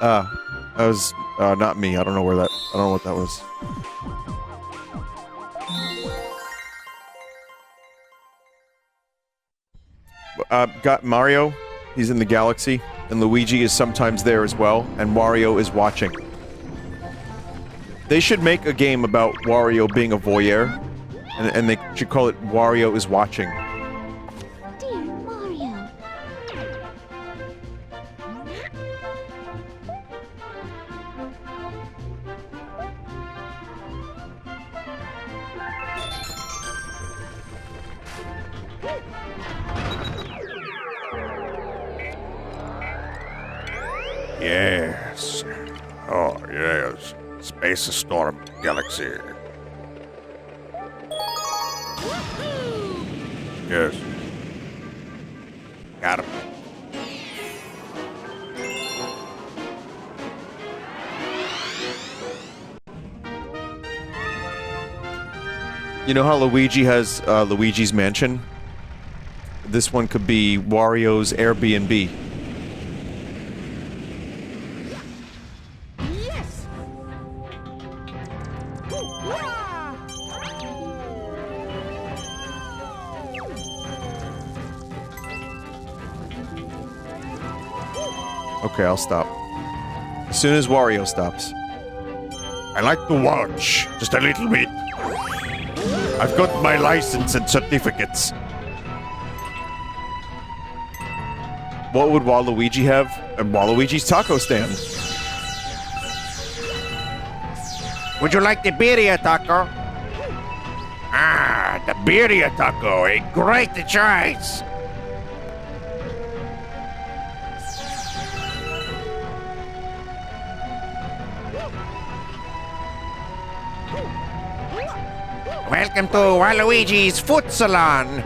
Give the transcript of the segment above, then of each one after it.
That was not me. I don't know where that. I don't know what that was. Got Mario. He's in the galaxy, and Luigi is sometimes there as well, and Wario is watching. They should make a game about Wario being a voyeur, and they should call it Wario is Watching. Dear Mario. Yes. Oh, yes. Space Storm Galaxy. Yes. Got him. You know how Luigi has Luigi's Mansion? This one could be Wario's Airbnb. Yes. Okay, I'll stop. As soon as Wario stops. I like to watch, just a little bit. I've got my license and certificates. What would Waluigi have? Waluigi's taco stand. Would you like the birria taco? Ah, the birria taco, a great choice. Welcome to Waluigi's Foot Salon.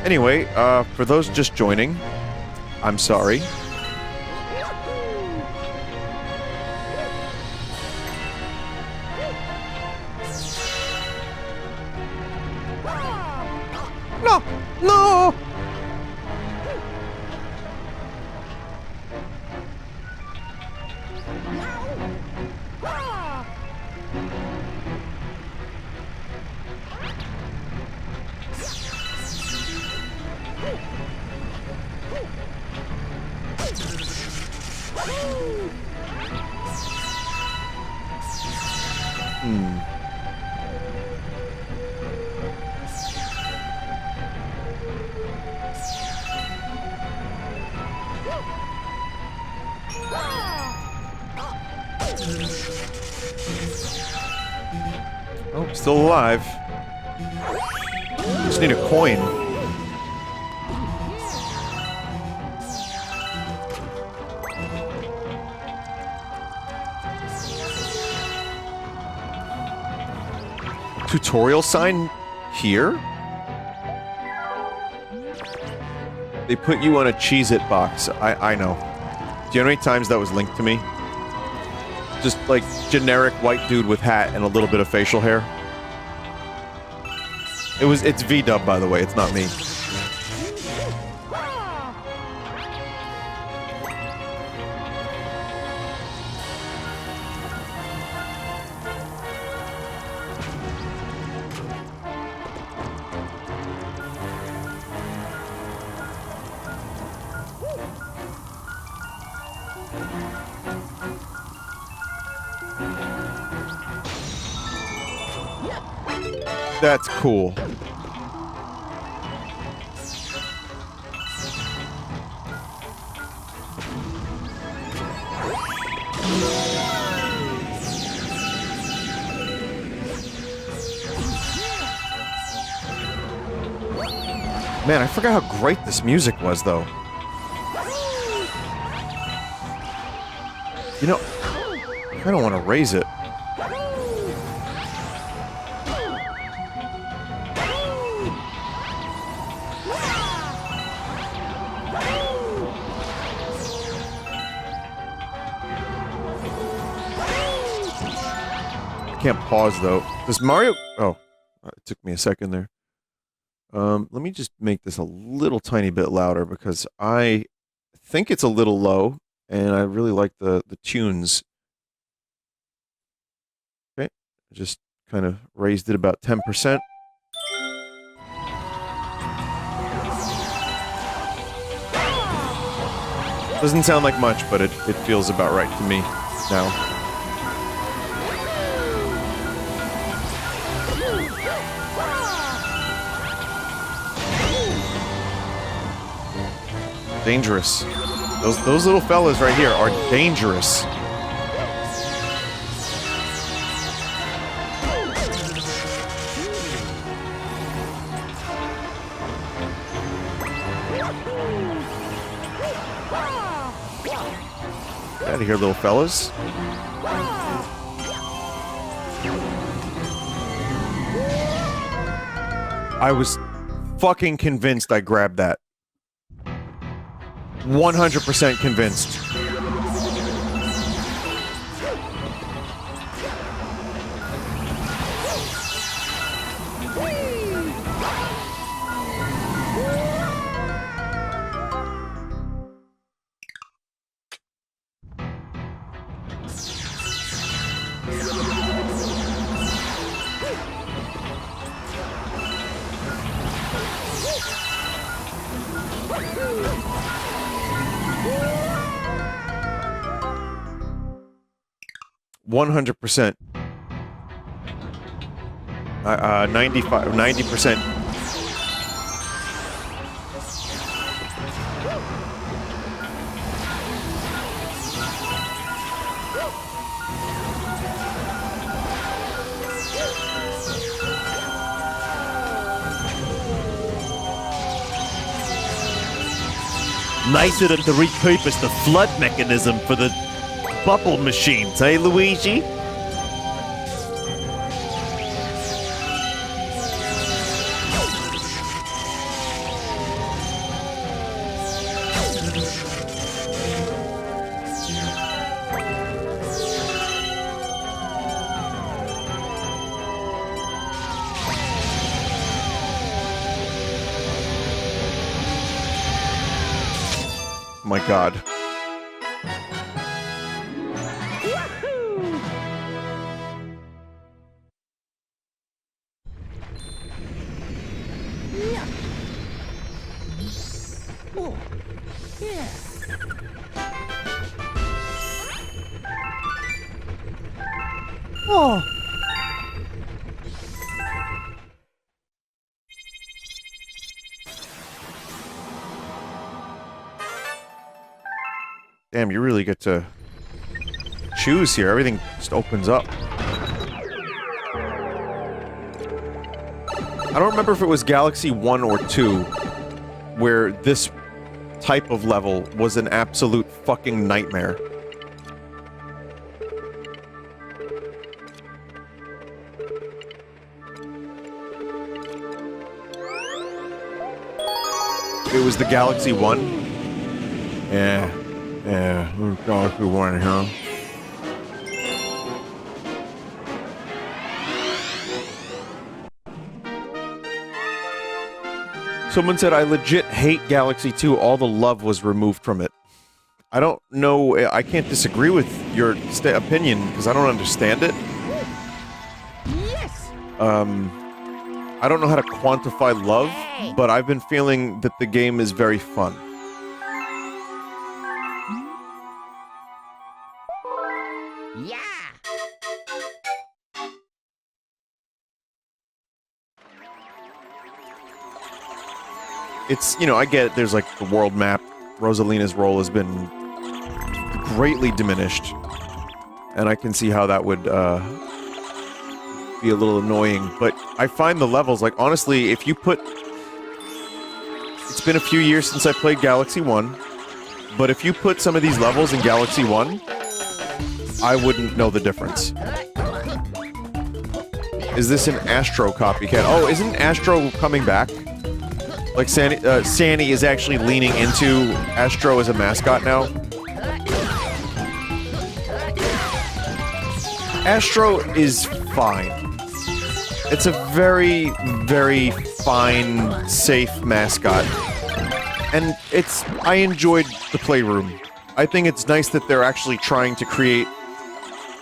Anyway, for those just joining, I'm sorry. No! No! Oh, still alive. Just need a coin. Tutorial sign here? They put you on a Cheez-It box. I know. Do you know how many times that was linked to me? Just like generic white dude with hat and a little bit of facial hair. It's V-dub, by the way, it's not me. That's cool. Man, I forgot how great this music was, though. You know, I don't want to raise it. can't pause, though. Does Mario... Oh, it took me a second there. Let me just make this a little tiny bit louder because I think it's a little low, and I really like the tunes. Okay, just kind of raised it about 10%. Doesn't sound like much, but it feels about right to me now. Dangerous. Those little fellas right here are dangerous. Get out of here, little fellas. I was fucking convinced I grabbed that. 100% convinced. %. 90%. Nicer than to repurpose the flood mechanism for the bubble machines, eh, Luigi? My God. Oh. Damn, you really get to choose here. Everything just opens up. I don't remember if it was Galaxy 1 or 2 where this type of level was an absolute fucking nightmare. It was the Galaxy 1? Yeah, Galaxy 1, huh? Someone said, I legit hate Galaxy 2, all the love was removed from it. I don't know, I can't disagree with your opinion, because I don't understand it. Yes. I don't know how to quantify love, but I've been feeling that the game is very fun. Yeah. It's, you know, I get it, there's like the world map. Rosalina's role has been greatly diminished. And I can see how that would, be a little annoying. But I find the levels, like, honestly, if you put... It's been a few years since I played Galaxy 1. But if you put some of these levels in Galaxy 1, I wouldn't know the difference. Is this an Astro copycat? Oh, isn't Astro coming back? Like, Sandy is actually leaning into Astro as a mascot now. Astro is fine. It's a very, very fine, safe mascot. And I enjoyed the playroom. I think it's nice that they're actually trying to create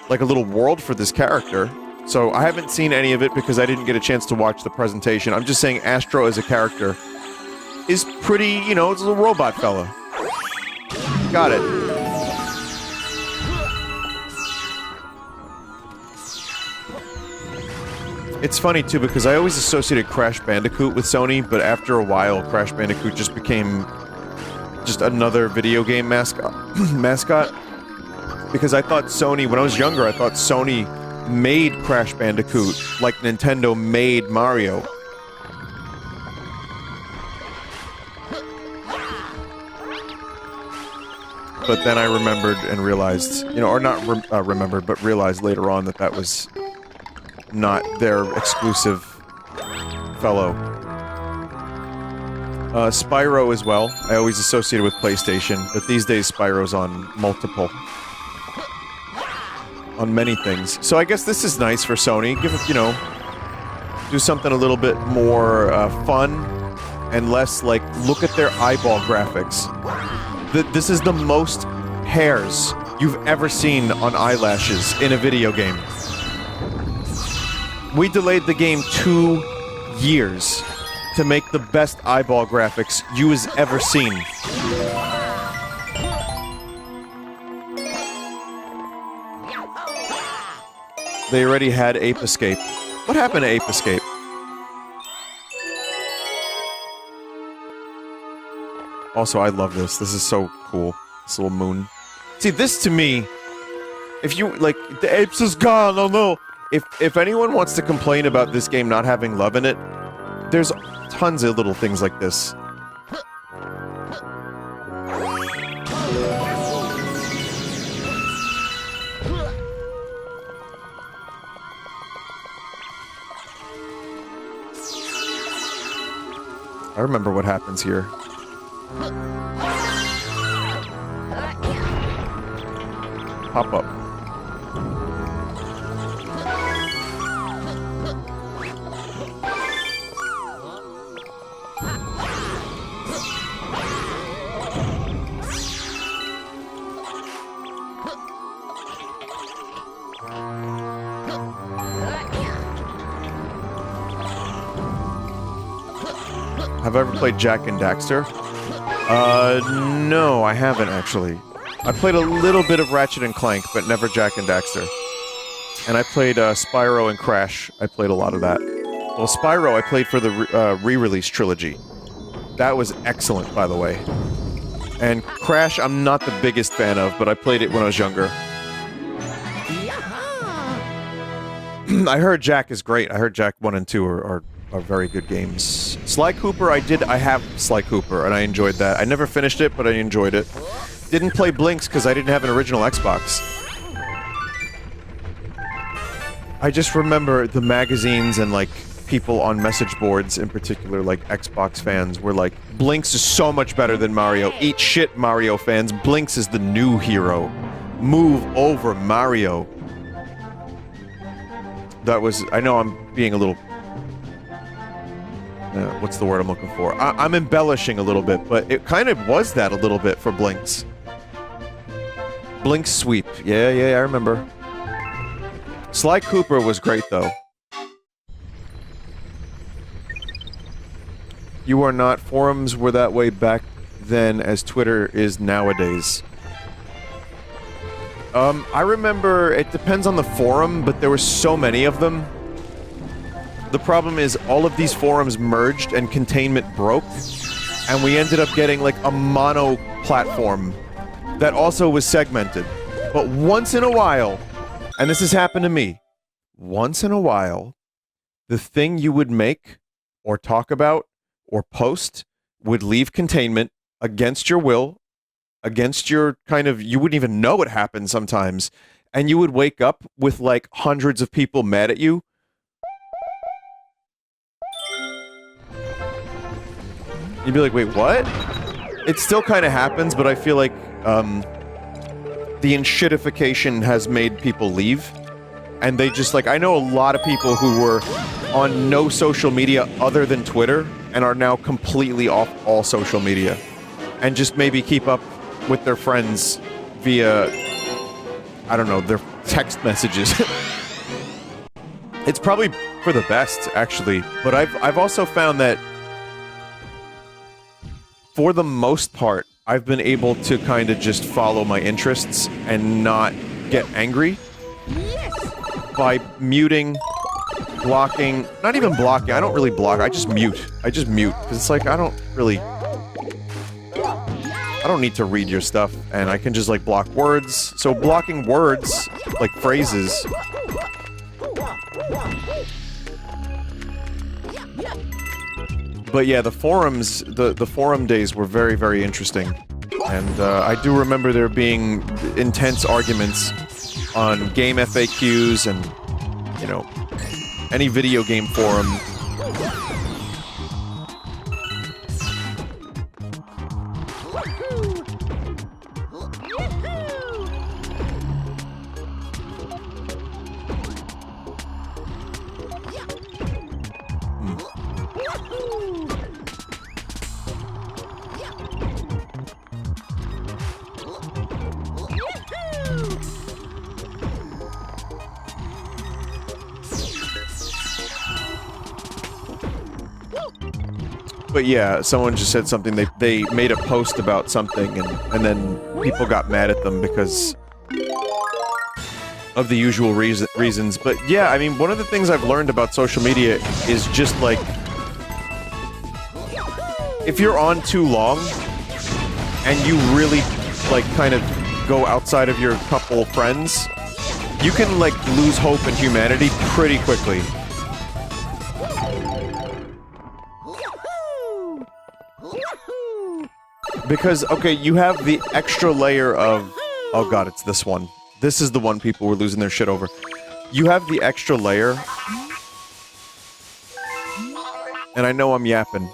like a little world for this character. So I haven't seen any of it because I didn't get a chance to watch the presentation. I'm just saying Astro as a character is pretty, you know, it's a little robot fella. Got it. It's funny too because I always associated Crash Bandicoot with Sony, but after a while Crash Bandicoot just became just another video game mascot. Because I thought Sony, when I was younger, I thought Sony made Crash Bandicoot like Nintendo made Mario. But then I remembered and realized, you know, or not remembered, but realized later on that that was not their exclusive fellow. Spyro as well. I always associated with PlayStation, but these days Spyro's on multiple. On many things. So I guess this is nice for Sony. Give it, you know, do something a little bit more fun and less like, look at their eyeball graphics. This is the most hairs you've ever seen on eyelashes in a video game. We delayed the game 2 years to make the best eyeball graphics you has ever seen. They already had Ape Escape. What happened to Ape Escape? Also, I love this. This is so cool. This little moon. See, this to me, if you, like, the apes is gone, oh no! If anyone wants to complain about this game not having love in it, there's tons of little things like this. I remember what happens here. Pop up. Have I ever played Jak and Daxter? No, I haven't actually. I played a little bit of Ratchet and Clank, but never Jak and Daxter. And I played Spyro and Crash. I played a lot of that. Well, Spyro I played for the re-release trilogy. That was excellent, by the way. And Crash I'm not the biggest fan of, but I played it when I was younger. I heard Jak is great. I heard Jak 1 and 2 are very good games. Sly Cooper, I have Sly Cooper, and I enjoyed that. I never finished it, but I enjoyed it. Didn't play Blinks because I didn't have an original Xbox. I just remember the magazines and, like, people on message boards, in particular, like, Xbox fans, were like, Blinks is so much better than Mario. Eat shit, Mario fans. Blinks is the new hero. Move over, Mario. That was... I know I'm being a little... what's the word I'm looking for? I'm embellishing a little bit, but it kind of was that a little bit for Blinks. Blinks sweep. Yeah, I remember. Sly Cooper was great, though. You are not. Forums were that way back then as Twitter is nowadays. I remember, it depends on the forum, but there were so many of them. The problem is, all of these forums merged and containment broke, and we ended up getting, like, a mono platform that also was segmented. But once in a while, and this has happened to me, once in a while, the thing you would make, or talk about, or post, would leave containment against your will, against your kind of, you wouldn't even know it happened sometimes, and you would wake up with, like, hundreds of people mad at you. You'd be like, wait, what? It still kind of happens, but I feel like, the enshittification has made people leave. and they just like, I know a lot of people who were on no social media other than Twitter and are now completely off all social media and just maybe keep up with their friends via, I don't know, their text messages. It's probably for the best, actually, but I've also found that for the most part, I've been able to kind of just follow my interests and not get angry by muting, blocking, not even blocking, I don't really block, I just mute, because it's like, I don't need to read your stuff, and I can just, like, block words, so blocking words, like phrases, but yeah, the forums, the forum days were very, very interesting, and I do remember there being intense arguments on game FAQs and, you know, any video game forum. But yeah, someone just said something, they made a post about something and then people got mad at them because of the usual reasons. But yeah, I mean, one of the things I've learned about social media is just like, if you're on too long and you really like kind of go outside of your couple friends, you can like lose hope in humanity pretty quickly. Because, okay, you have the extra layer of... Oh god, it's this one. This is the one people were losing their shit over. You have the extra layer... And I know I'm yapping,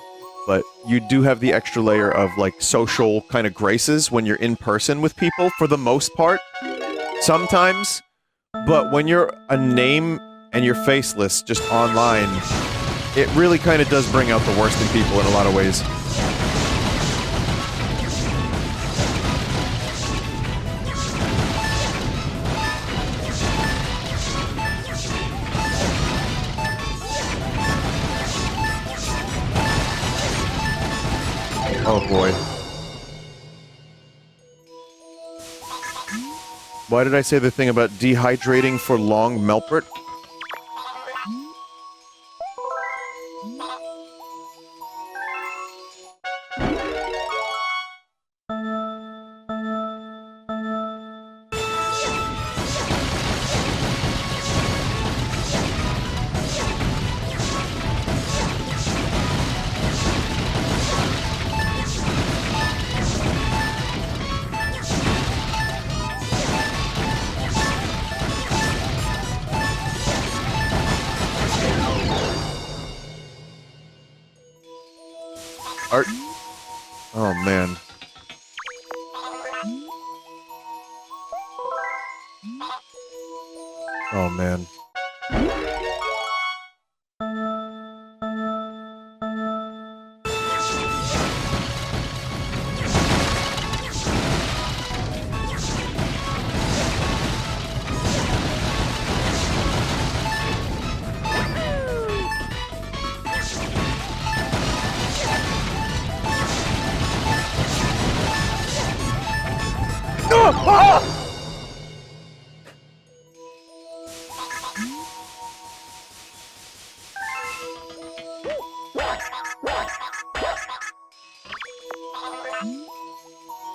but you do have the extra layer of, like, social kind of graces when you're in person with people, for the most part. Sometimes. But when you're a name and you're faceless, just online, it really kind of does bring out the worst in people in a lot of ways. Oh boy. Why did I say the thing about dehydrating for long Melpert? Art. Oh man. Oh man.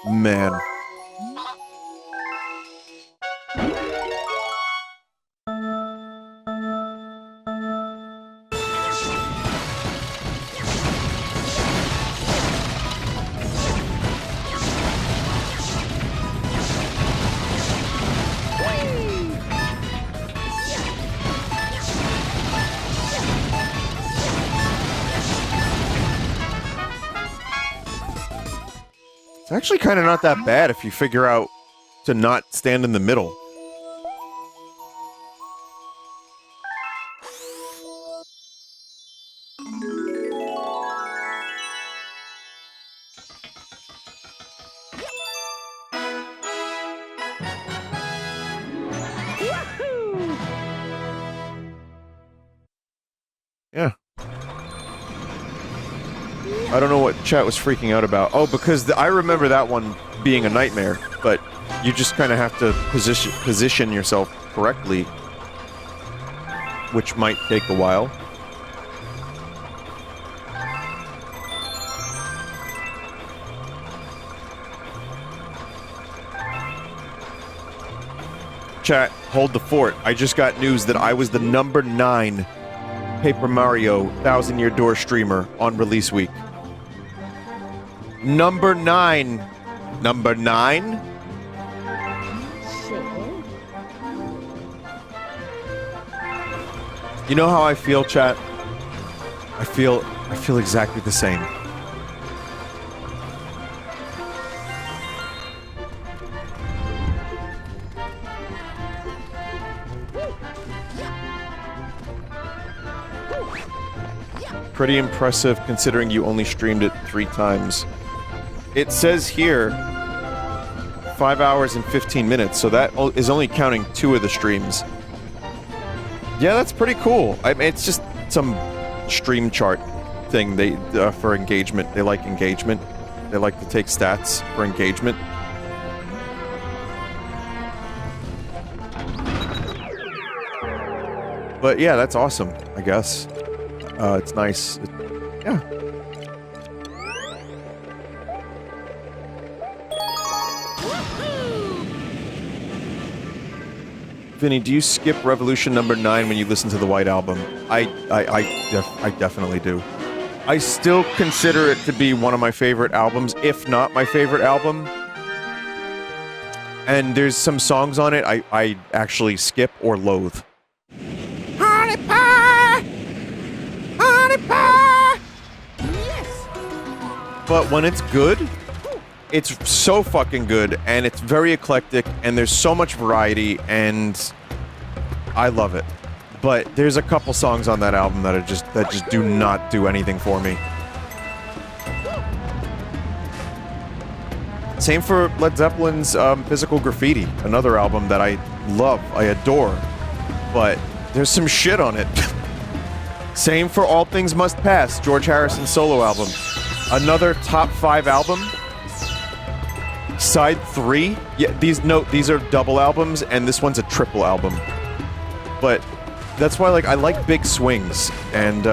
Man. It's actually kind of not that bad if you figure out to not stand in the middle. I don't know what chat was freaking out about. Oh, because I remember that one being a nightmare, but you just kind of have to position yourself correctly, which might take a while. Chat, hold the fort. I just got news that I was the number 9 Paper Mario 1000-Year Door streamer on release week. Number 9. Number 9? You know how I feel, chat? I feel exactly the same. Pretty impressive considering you only streamed it 3 times. It says here 5 hours and 15 minutes, so that is only counting 2 of the streams. Yeah, that's pretty cool. I mean, it's just some stream chart thing they for engagement. They like engagement. They like to take stats for engagement. But yeah, that's awesome, I guess. It's nice. Yeah. Vinny, do you skip Revolution number 9 when you listen to the White Album? I definitely do. I still consider it to be one of my favorite albums, if not my favorite album. And there's some songs on it I actually skip or loathe. Honey pie! Honey pie! Yes! But when it's good, it's so fucking good, and it's very eclectic, and there's so much variety, and I love it. But there's a couple songs on that album that are just do not do anything for me. Same for Led Zeppelin's Physical Graffiti, another album that I love, I adore, but there's some shit on it. Same for All Things Must Pass, George Harrison's solo album. Another top 5 album. Side 3? Yeah, these are double albums, and this one's a triple album. But that's why, like, I like big swings, and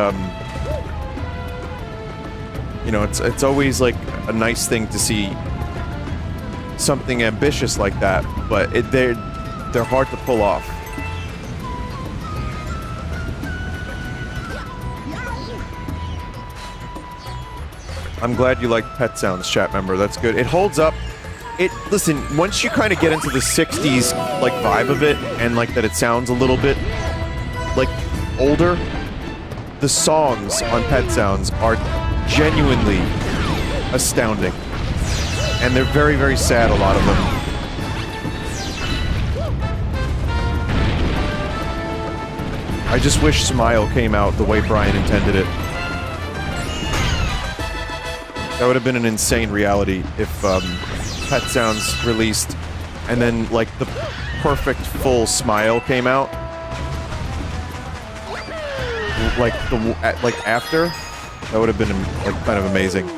you know, it's always like a nice thing to see something ambitious like that, but they're hard to pull off. I'm glad you like Pet Sounds, chat member. That's good. It holds up. Listen, once you kind of get into the 60s, like, vibe of it, and, like, that it sounds a little bit, like, older, the songs on Pet Sounds are genuinely astounding. And they're very, very sad, a lot of them. I just wish Smile came out the way Brian intended it. That would have been an insane reality if Pet Sounds released and then, like, the perfect full Smile came out. Like, after. That would have been, like, kind of amazing.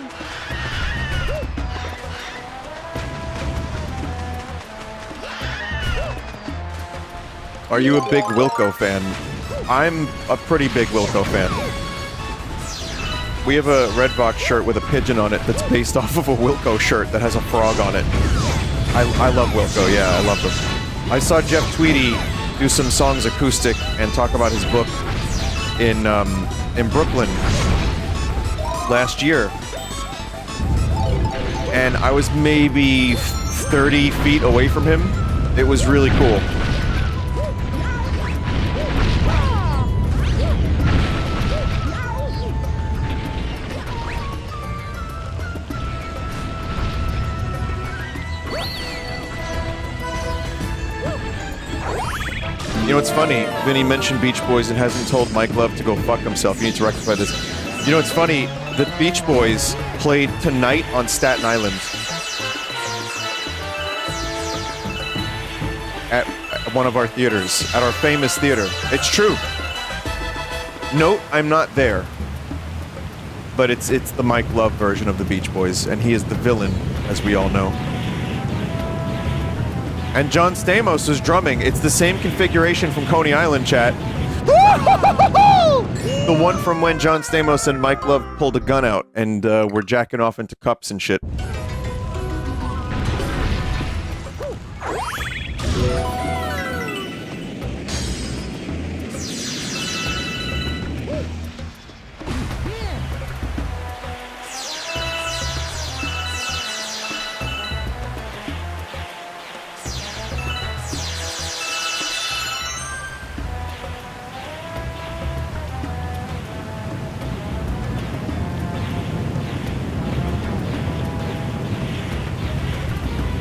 Are you a big Wilco fan? I'm a pretty big Wilco fan. We have a Redbox shirt with a pigeon on it that's based off of a Wilco shirt that has a frog on it. I love Wilco, yeah, I love them. I saw Jeff Tweedy do some songs acoustic and talk about his book in Brooklyn last year. And I was maybe 30 feet away from him. It was really cool. You know, it's funny, Vinny mentioned Beach Boys and hasn't told Mike Love to go fuck himself. You need to rectify this. You know, it's funny, the Beach Boys played tonight on Staten Island. At one of our theaters, at our famous theater. It's true. Note, I'm not there. but it's the Mike Love version of the Beach Boys, and he is the villain, as we all know. And John Stamos is drumming. It's the same configuration from Coney Island, chat. The one from when John Stamos and Mike Love pulled a gun out and were jacking off into cups and shit.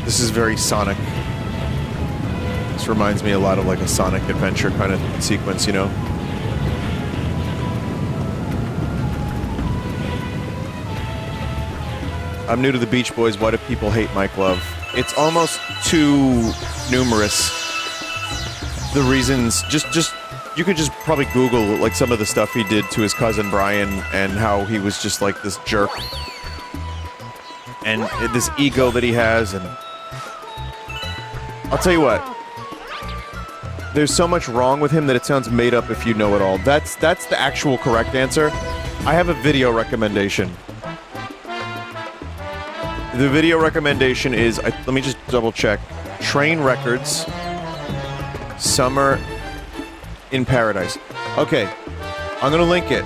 This is very Sonic. This reminds me a lot of like a Sonic Adventure kind of sequence, you know? I'm new to the Beach Boys. Why do people hate Mike Love? It's almost too numerous. The reasons, you could just probably Google like some of the stuff he did to his cousin Brian and how he was just like this jerk. And this ego that he has, and I'll tell you what. There's so much wrong with him that it sounds made up if you know it all. That's the actual correct answer. I have a video recommendation. The video recommendation is, let me just double check. Train Records, Summer in Paradise. Okay, I'm gonna link it.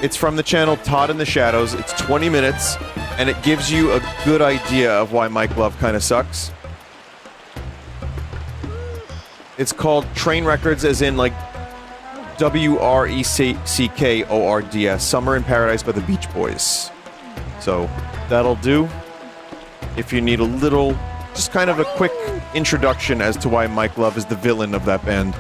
It's from the channel Todd in the Shadows. It's 20 minutes, and it gives you a good idea of why Mike Love kind of sucks. It's called Train Records, as in like WRECKORDS, Summer in Paradise by the Beach Boys. So that'll do. If you need a little, just kind of a quick introduction as to why Mike Love is the villain of that band.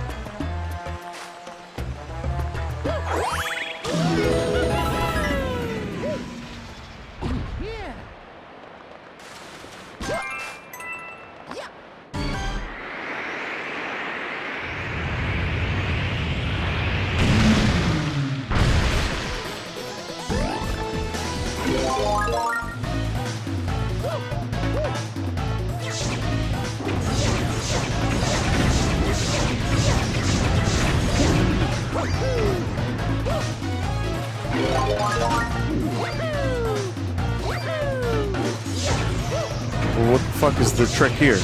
What the fuck is the trick here?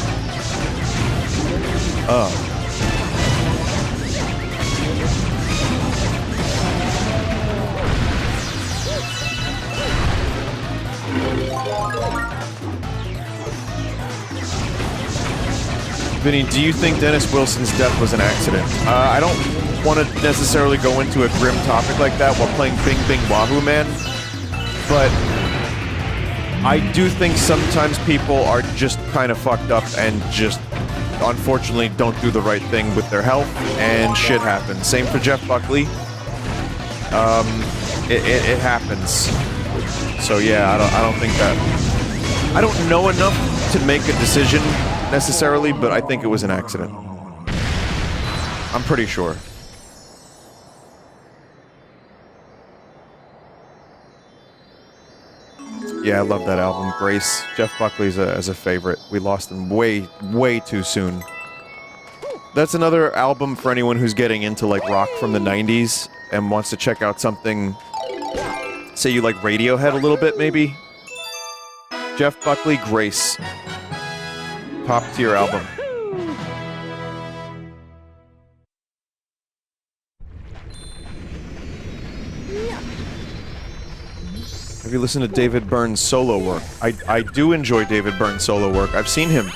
Oh. Vinny, do you think Dennis Wilson's death was an accident? I don't want to necessarily go into a grim topic like that while playing Bing Bing Wahoo Man, but I do think sometimes people are just kind of fucked up and just, unfortunately, don't do the right thing with their health, and shit happens. Same for Jeff Buckley. It happens. So yeah, I don't think that... I don't know enough to make a decision, necessarily, but I think it was an accident. I'm pretty sure. Yeah, I love that album, Grace. Jeff Buckley's as a favorite. We lost him way, way too soon. That's another album for anyone who's getting into like rock from the 90s and wants to check out something, say you like Radiohead a little bit, maybe? Jeff Buckley, Grace. Top tier album. Have you listened to David Byrne's solo work? I do enjoy David Byrne's solo work. I've seen him.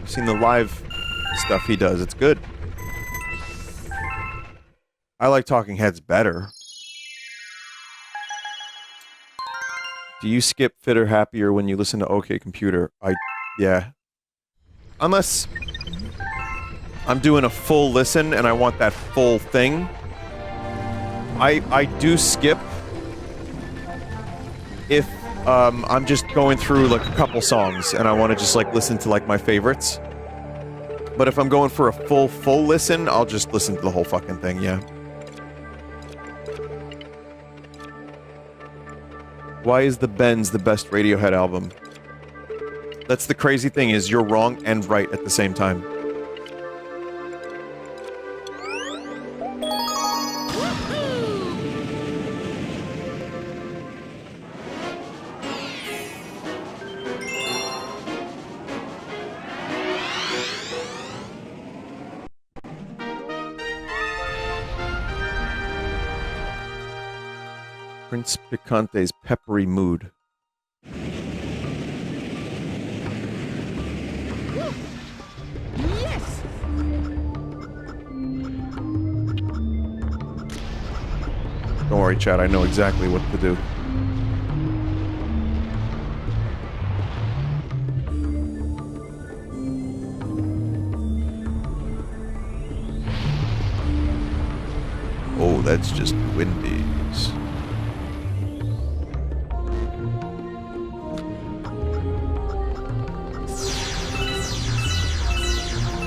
I've seen the live stuff he does. It's good. I like Talking Heads better. Do you skip Fitter Happier when you listen to OK Computer? Yeah. Unless I'm doing a full listen and I want that full thing. I do skip if I'm just going through like a couple songs and I want to just like listen to like my favorites. But if I'm going for a full listen, I'll just listen to the whole fucking thing, yeah. Why is The Bends the best Radiohead album? That's the crazy thing, is you're wrong and right at the same time. Prince Picante's Peppery Mood. Yes. Don't worry, Chad, I know exactly what to do. Oh, that's just Wendy's.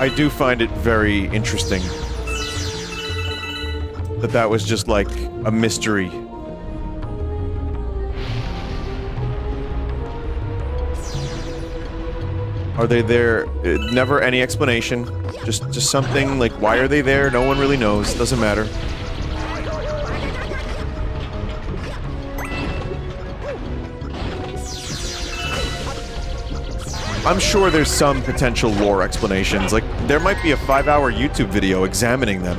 I do find it very interesting that that was just like a mystery. Are they there? Never any explanation. Just something like, why are they there? No one really knows. Doesn't matter. I'm sure there's some potential lore explanations. Like, there might be a 5-hour YouTube video examining them.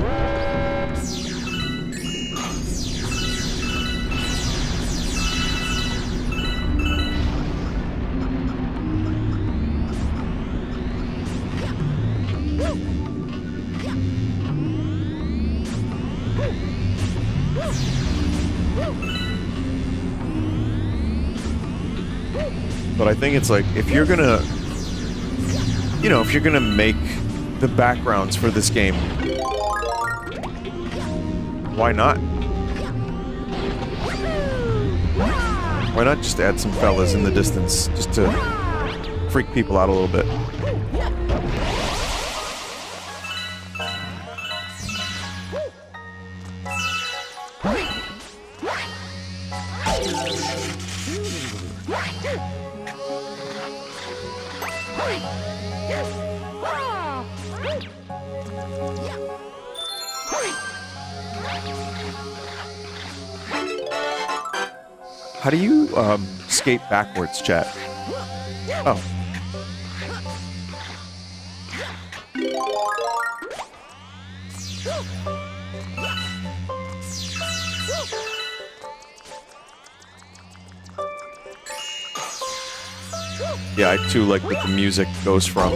But I think it's like, if you're gonna, you know, if you're gonna make the backgrounds for this game, why not? Why not just add some fellas in the distance, just to freak people out a little bit? How do you, skate backwards, chat? Oh. Yeah, I too like that the music goes from...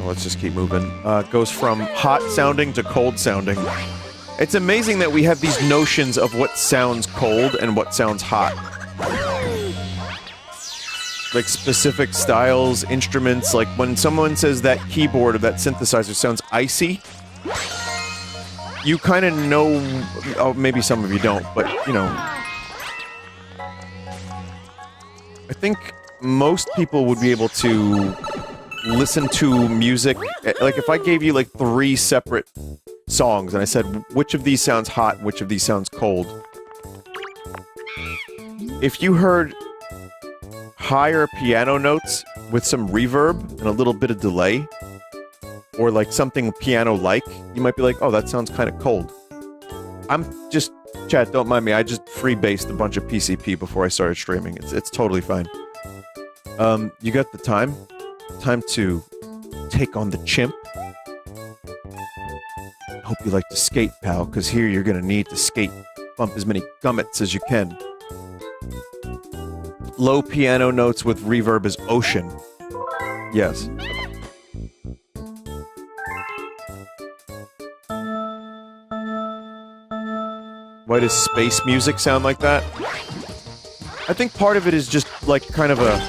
Let's just keep moving. Goes from hot sounding to cold sounding. It's amazing that we have these notions of what sounds cold and what sounds hot. Like specific styles, instruments, like when someone says that keyboard or that synthesizer sounds icy, you kind of know, oh, maybe some of you don't, but, you know. I think most people would be able to listen to music, like if I gave you like 3 separate songs and I said, which of these sounds hot and which of these sounds cold? If you heard higher piano notes with some reverb and a little bit of delay, or like something piano-like, you might be like, oh, that sounds kind of cold. I'm just, chat, don't mind me, I just freebased a bunch of PCP before I started streaming. It's totally fine. You got the time? Time to take on the chimp. Hope you like to skate, pal, because here you're gonna need to skate. Bump as many gummits as you can. Low piano notes with reverb is ocean. Yes. Why does space music sound like that? I think part of it is just like kind of a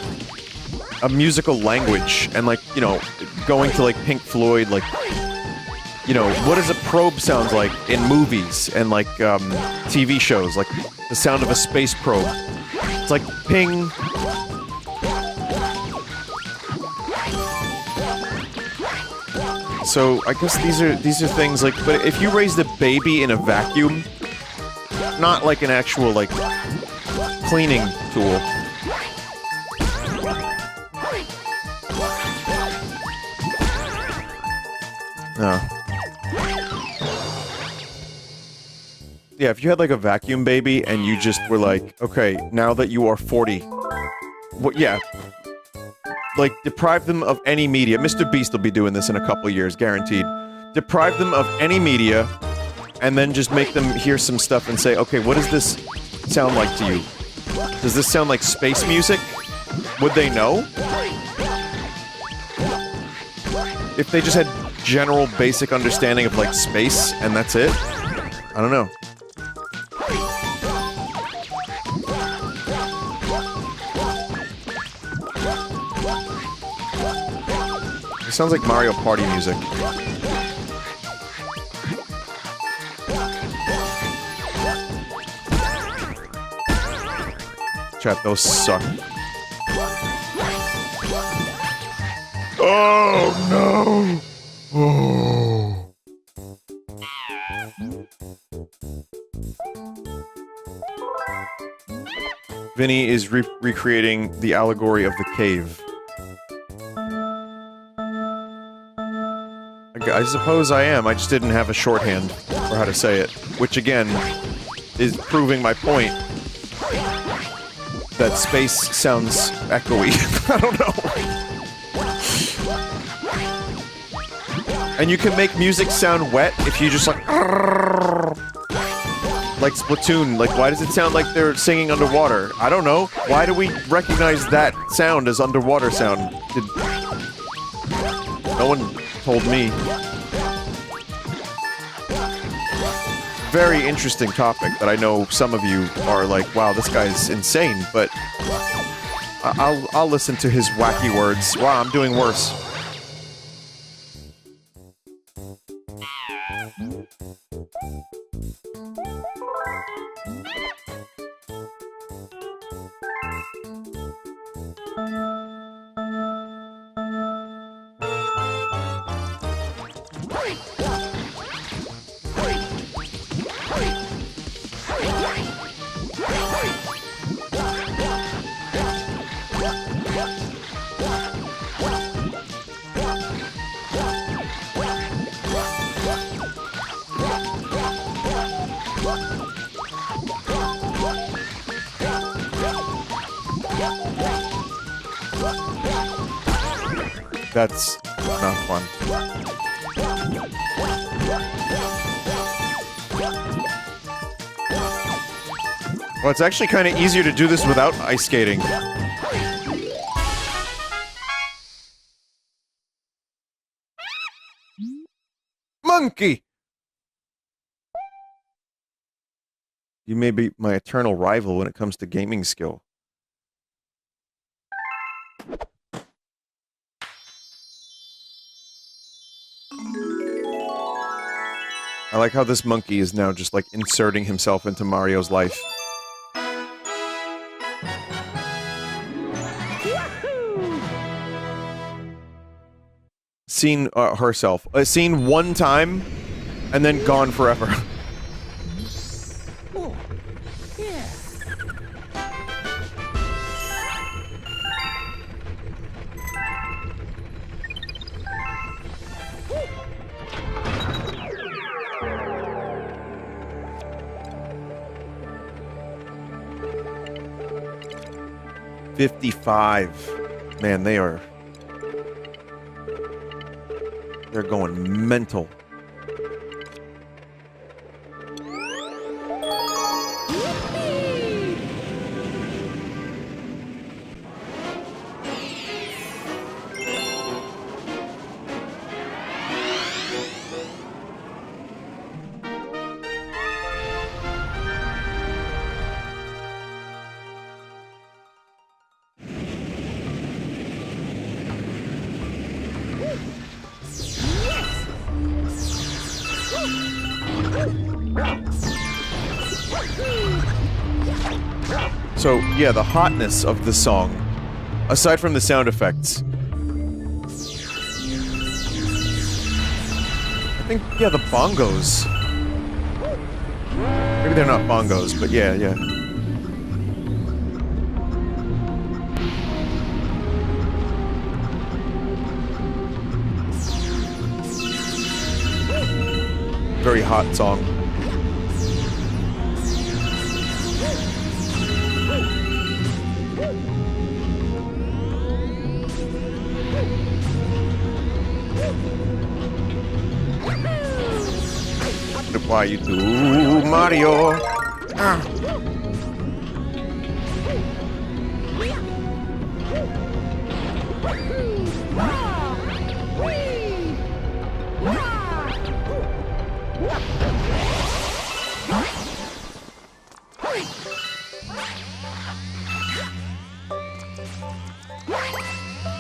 musical language, and like, you know, going to like Pink Floyd, like, you know, what does a probe sound like in movies and like TV shows, like the sound of a space probe. It's like ping. so I guess these are things like, but if you raised a baby in a vacuum, not like an actual like cleaning tool. No. Yeah, if you had like a vacuum baby and you just were like, okay, now that you are 40, what? Yeah. Like, deprive them of any media. Mr. Beast will be doing this in a couple years, guaranteed. Deprive them of any media, and then just make them hear some stuff and say, okay, what does this sound like to you? Does this sound like space music? Would they know? If they just had general basic understanding of, like, space, and that's it? I don't know. It sounds like Mario Party music. Chat, those suck. Oh no! Oh. Vinny is recreating the allegory of the cave. I suppose I am, I just didn't have a shorthand for how to say it. Which, again, is proving my point. That space sounds echoey. I don't know. And you can make music sound wet if you just like Splatoon. Like, why does it sound like they're singing underwater? I don't know. Why do we recognize that sound as underwater sound? No one told me. Very interesting topic that I know some of you are like, wow, this guy's insane, but I'll listen to his wacky words. Wow, I'm doing worse. That's not fun. Well, it's actually kind of easier to do this without ice skating. Monkey! You may be my eternal rival when it comes to gaming skill. I like how this monkey is now just, like, inserting himself into Mario's life. Seen herself. Seen one time, and then gone forever. Oh, yeah. 55. Man, they're going mental. So, yeah, the hotness of the song, aside from the sound effects, think, yeah, the bongos. Maybe they're not bongos, but yeah, yeah. Very hot song. Why you do, Mario? Ah.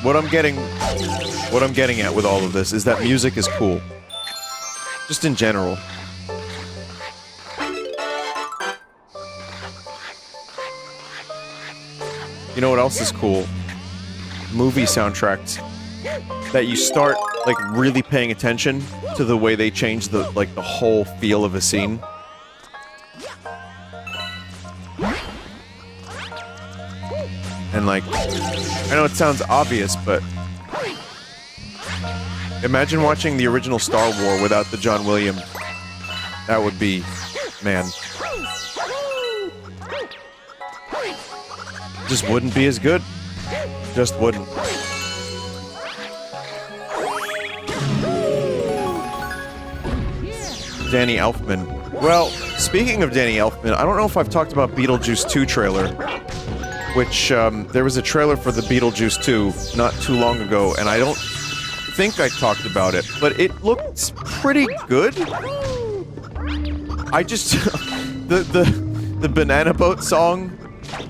What I'm getting at with all of this is that music is cool. Just in general. You know what else is cool? Movie soundtracks that you start like really paying attention to the way they change the the whole feel of a scene. And like, I know it sounds obvious, but imagine watching the original Star Wars without the John Williams. That would be, man. Just wouldn't be as good. Just wouldn't. Danny Elfman. Well, speaking of Danny Elfman, I don't know if I've talked about Beetlejuice 2 trailer, which, there was a trailer for the Beetlejuice 2 not too long ago, and I don't think I talked about it, but it looked pretty good. I just... the Banana Boat song,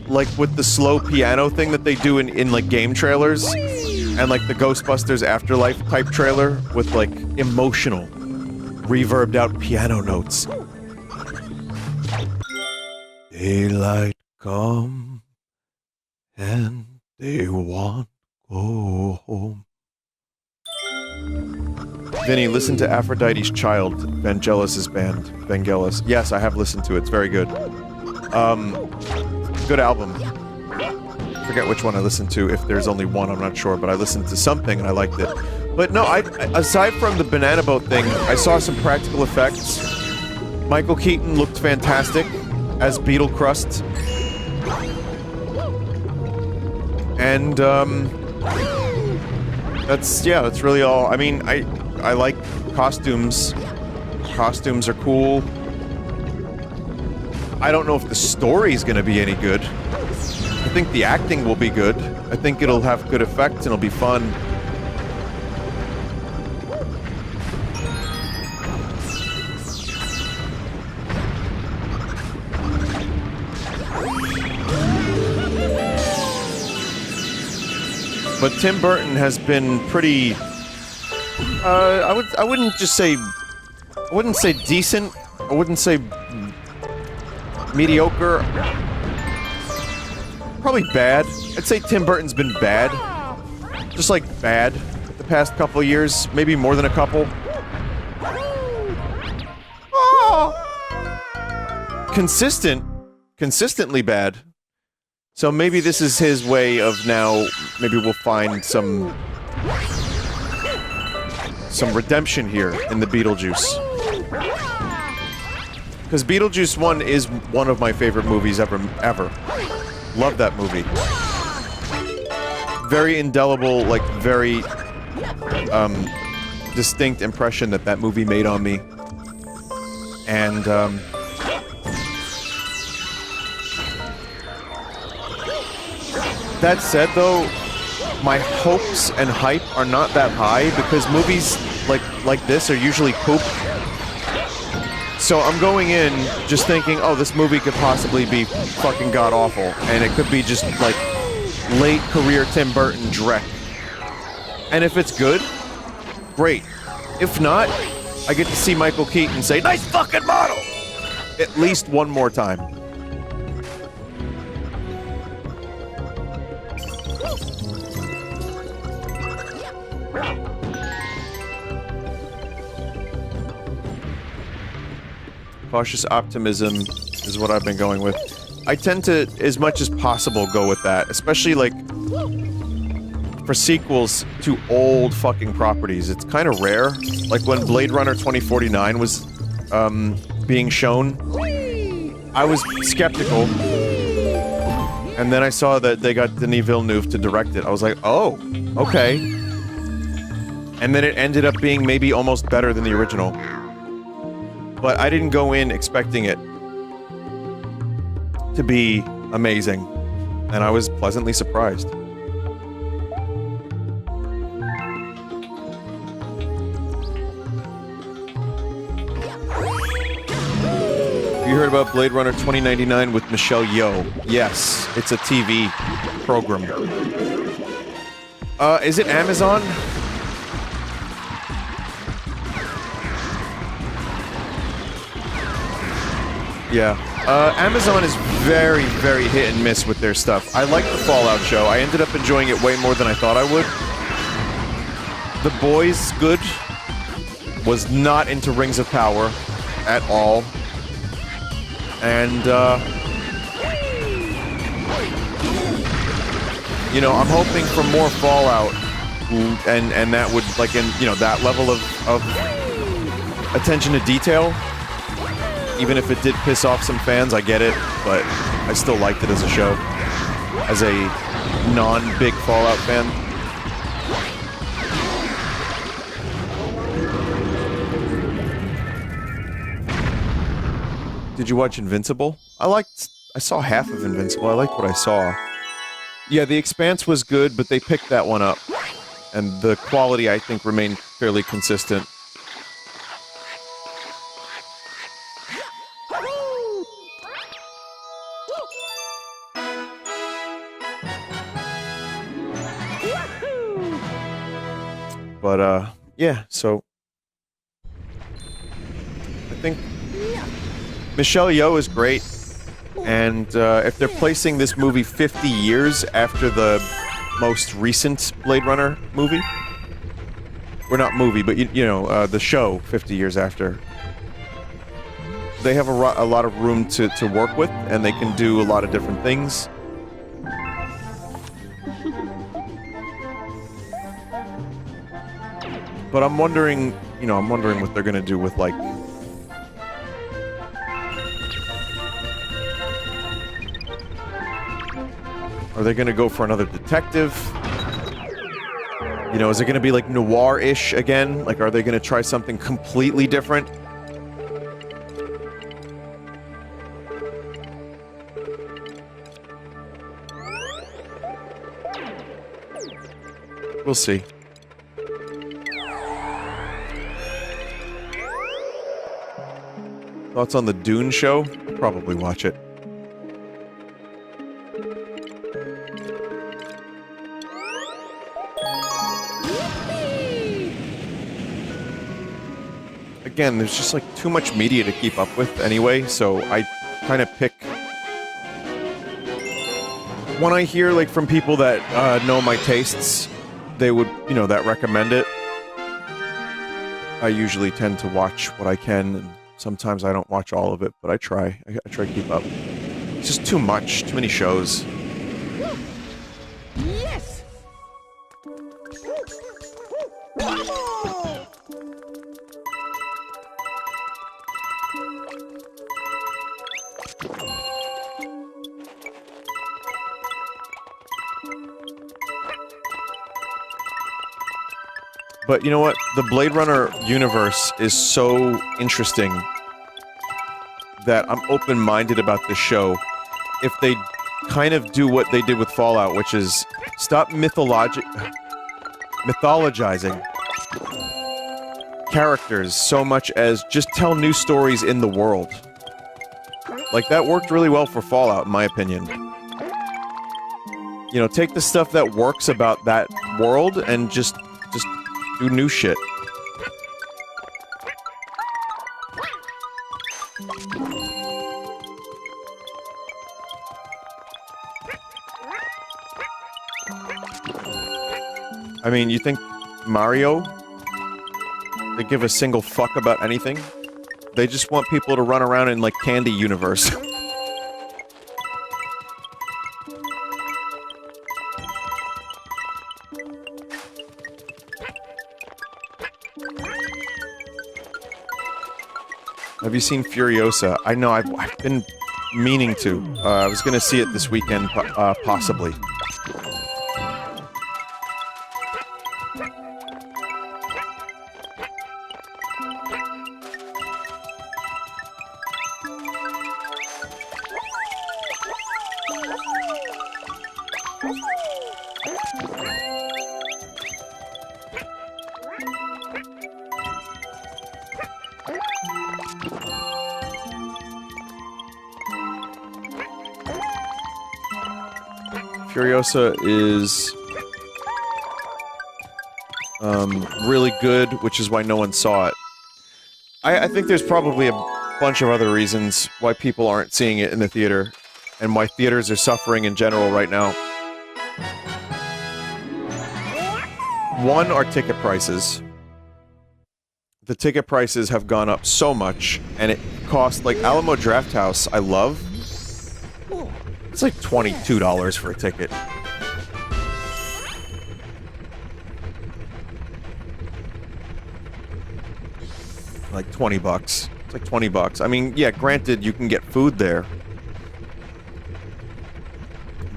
like, with the slow piano thing that they do in like, game trailers, and, like, the Ghostbusters Afterlife type trailer with, like, emotional, reverbed out piano notes. Daylight come, and they want go home. Vinny, listen to Aphrodite's Child, Vangelis' band. Vangelis. Yes, I have listened to it. It's very good. Good album. I forget which one I listened to. If there's only one, I'm not sure, but I listened to something and I liked it. But no, aside from the Banana Boat thing, I saw some practical effects. Michael Keaton looked fantastic as Beetle Crust. And, that's really all. I mean, I like costumes. Costumes are cool. I don't know if the story's gonna be any good. I think the acting will be good. I think it'll have good effects and it'll be fun. But Tim Burton has been pretty... I wouldn't just say... I wouldn't say decent. I wouldn't say... mediocre. Probably bad. I'd say Tim Burton's been bad. Just like bad the past couple years. Maybe more than a couple. Oh. Consistently bad. So maybe this is his way of now, maybe we'll find some redemption here in the Beetlejuice. Because Beetlejuice 1 is one of my favorite movies ever. Love that movie. Very indelible, like, very, distinct impression that movie made on me. And, that said, though, my hopes and hype are not that high because movies like this are usually poop. So I'm going in just thinking, oh, this movie could possibly be fucking god-awful, and it could be just, like, late career Tim Burton dreck. And if it's good, great. If not, I get to see Michael Keaton say, nice fucking model! At least one more time. Cautious optimism is what I've been going with. I tend to, as much as possible, go with that. Especially, like, for sequels to old fucking properties. It's kind of rare. Like, when Blade Runner 2049 was, being shown, I was skeptical. And then I saw that they got Denis Villeneuve to direct it. I was like, oh, okay. And then it ended up being maybe almost better than the original. But I didn't go in expecting it to be amazing. And I was pleasantly surprised. You heard about Blade Runner 2099 with Michelle Yeoh? Yes, it's a TV program. Is it Amazon? Yeah. Amazon is very, very hit and miss with their stuff. I like the Fallout show. I ended up enjoying it way more than I thought I would. The Boys, good. Was not into Rings of Power at all. And, you know, I'm hoping for more Fallout, and that would, like, in, you know, that level of attention to detail. Even if it did piss off some fans, I get it, but I still liked it as a show. As a non-big Fallout fan. Did you watch Invincible? I saw half of Invincible. I liked what I saw. Yeah, The Expanse was good, but they picked that one up. And the quality, I think, remained fairly consistent. But, yeah, so... I think... Michelle Yeoh is great, and if they're placing this movie 50 years after the most recent Blade Runner movie, or not movie, but you know, the show 50 years after, they have a lot of room to work with, and they can do a lot of different things. But I'm wondering, you know, what they're gonna do with, like... Are they gonna go for another detective? You know, is it gonna be, like, noir-ish again? Like, are they gonna try something completely different? We'll see. Thoughts on the Dune show? I'll probably watch it. Again, there's just like too much media to keep up with anyway, so I kind of pick... When I hear, like, from people that know my tastes, they would, you know, that recommend it, I usually tend to watch what I can, and sometimes I don't watch all of it, but I try to keep up. It's just too much, too many shows. Yes. But you know what? The Blade Runner universe is so interesting that I'm open-minded about this show. If they kind of do what they did with Fallout, which is stop mythologizing characters so much as just tell new stories in the world. Like, that worked really well for Fallout, in my opinion. You know, take the stuff that works about that world and just do new shit. I mean, you think Mario? They give a single fuck about anything? They just want people to run around in, like, Candy Universe. Have you seen Furiosa? I know, I've been meaning to. I was gonna see it this weekend, possibly. Furiosa is really good, which is why no one saw it. I think there's probably a bunch of other reasons why people aren't seeing it in the theater, and why theaters are suffering in general right now. One are ticket prices. The ticket prices have gone up so much, and it costs, like, Alamo Drafthouse, I love. It's like $22 for a ticket. Like 20 bucks. It's like 20 bucks. I mean, yeah, granted, you can get food there.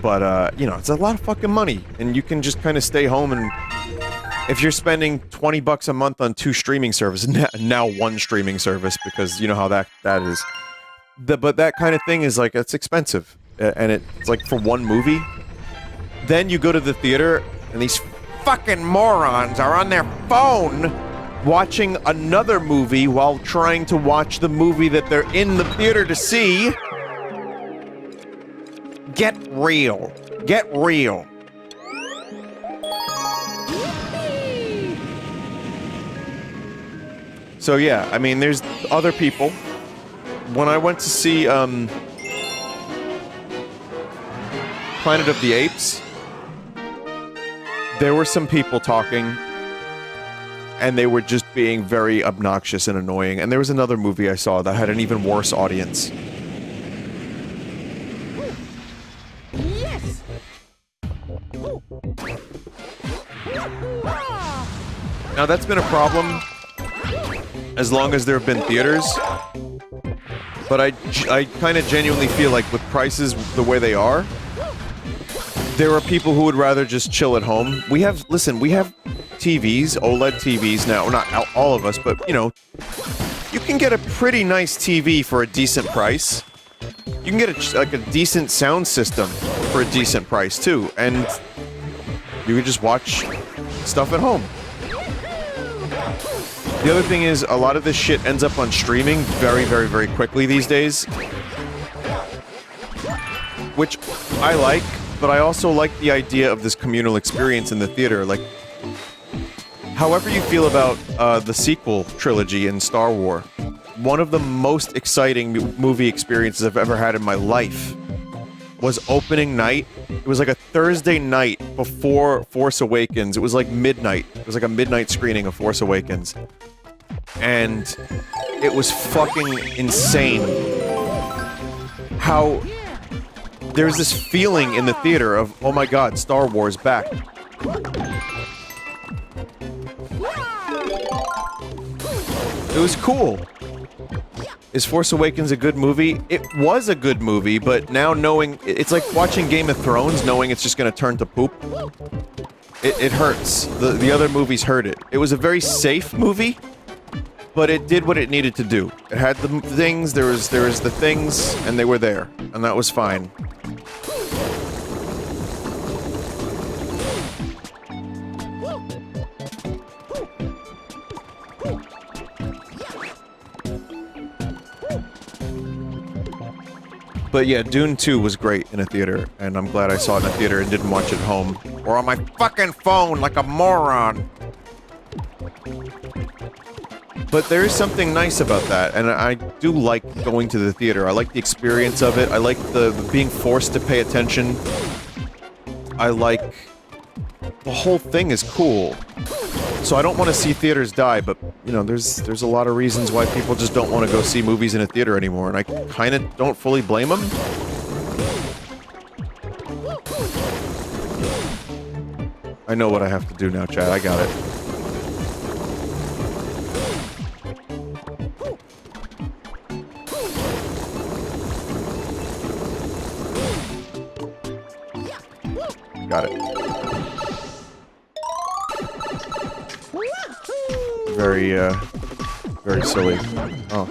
But, you know, it's a lot of fucking money. And you can just kind of stay home and... If you're spending 20 bucks a month on 2 streaming services, now 1 streaming service, because you know how that is. But that kind of thing is, like, it's expensive. And it's like for 1 movie. Then you go to the theater, and these fucking morons are on their phone watching another movie while trying to watch the movie that they're in the theater to see. Get real. Get real. So yeah, I mean, there's other people. When I went to see, Planet of the Apes, there were some people talking, and they were just being very obnoxious and annoying. And there was another movie I saw that had an even worse audience. Yes. Now that's been a problem as long as there have been theaters. But I kind of genuinely feel like with prices the way they are, there are people who would rather just chill at home. We have TVs, OLED TVs now. Not all of us, but, you know, you can get a pretty nice TV for a decent price. You can get a decent sound system for a decent price, too. And you could just watch stuff at home. The other thing is, a lot of this shit ends up on streaming very, very, very quickly these days. Which I like. But I also like the idea of this communal experience in the theater. Like, however you feel about the sequel trilogy in Star Wars, one of the most exciting movie experiences I've ever had in my life was opening night. It was like a Thursday night before Force Awakens. It was like midnight. It was like a midnight screening of Force Awakens. And it was fucking insane how... There's this feeling in the theater of, oh my god, Star Wars back. It was cool. Is Force Awakens a good movie? It was a good movie, but now knowing... It's like watching Game of Thrones, knowing it's just gonna turn to poop. It hurts. The other movies hurt it. It was a very safe movie, but it did what it needed to do. It had the things, there was the things, and they were there. And that was fine. But yeah, Dune 2 was great in a theater, and I'm glad I saw it in a theater and didn't watch it at home. Or on my fucking phone like a moron! But there is something nice about that, and I do like going to the theater. I like the experience of it. I like the being forced to pay attention. I like... The whole thing is cool. So I don't want to see theaters die, but, you know, there's a lot of reasons why people just don't want to go see movies in a theater anymore, and I kind of don't fully blame them. I know what I have to do now, Chad. I got it. Got it. Very silly. Oh.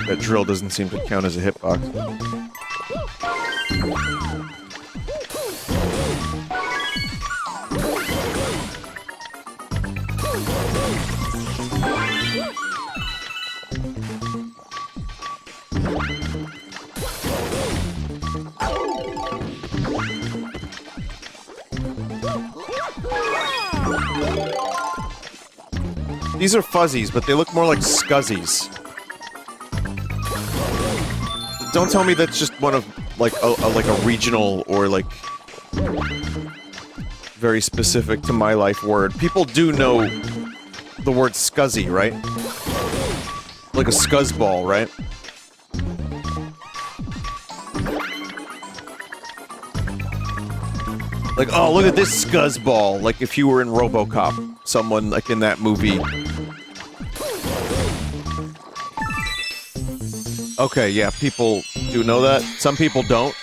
That drill doesn't seem to count as a hitbox. These are fuzzies, but they look more like scuzzies. Don't tell me that's just one of, like a regional or, like, very specific to my life word. People do know the word scuzzy, right? Like a scuzzball, right? Like, oh, look at this scuzzball. Like if you were in RoboCop, someone like in that movie. Okay, yeah, people do know that. Some people don't.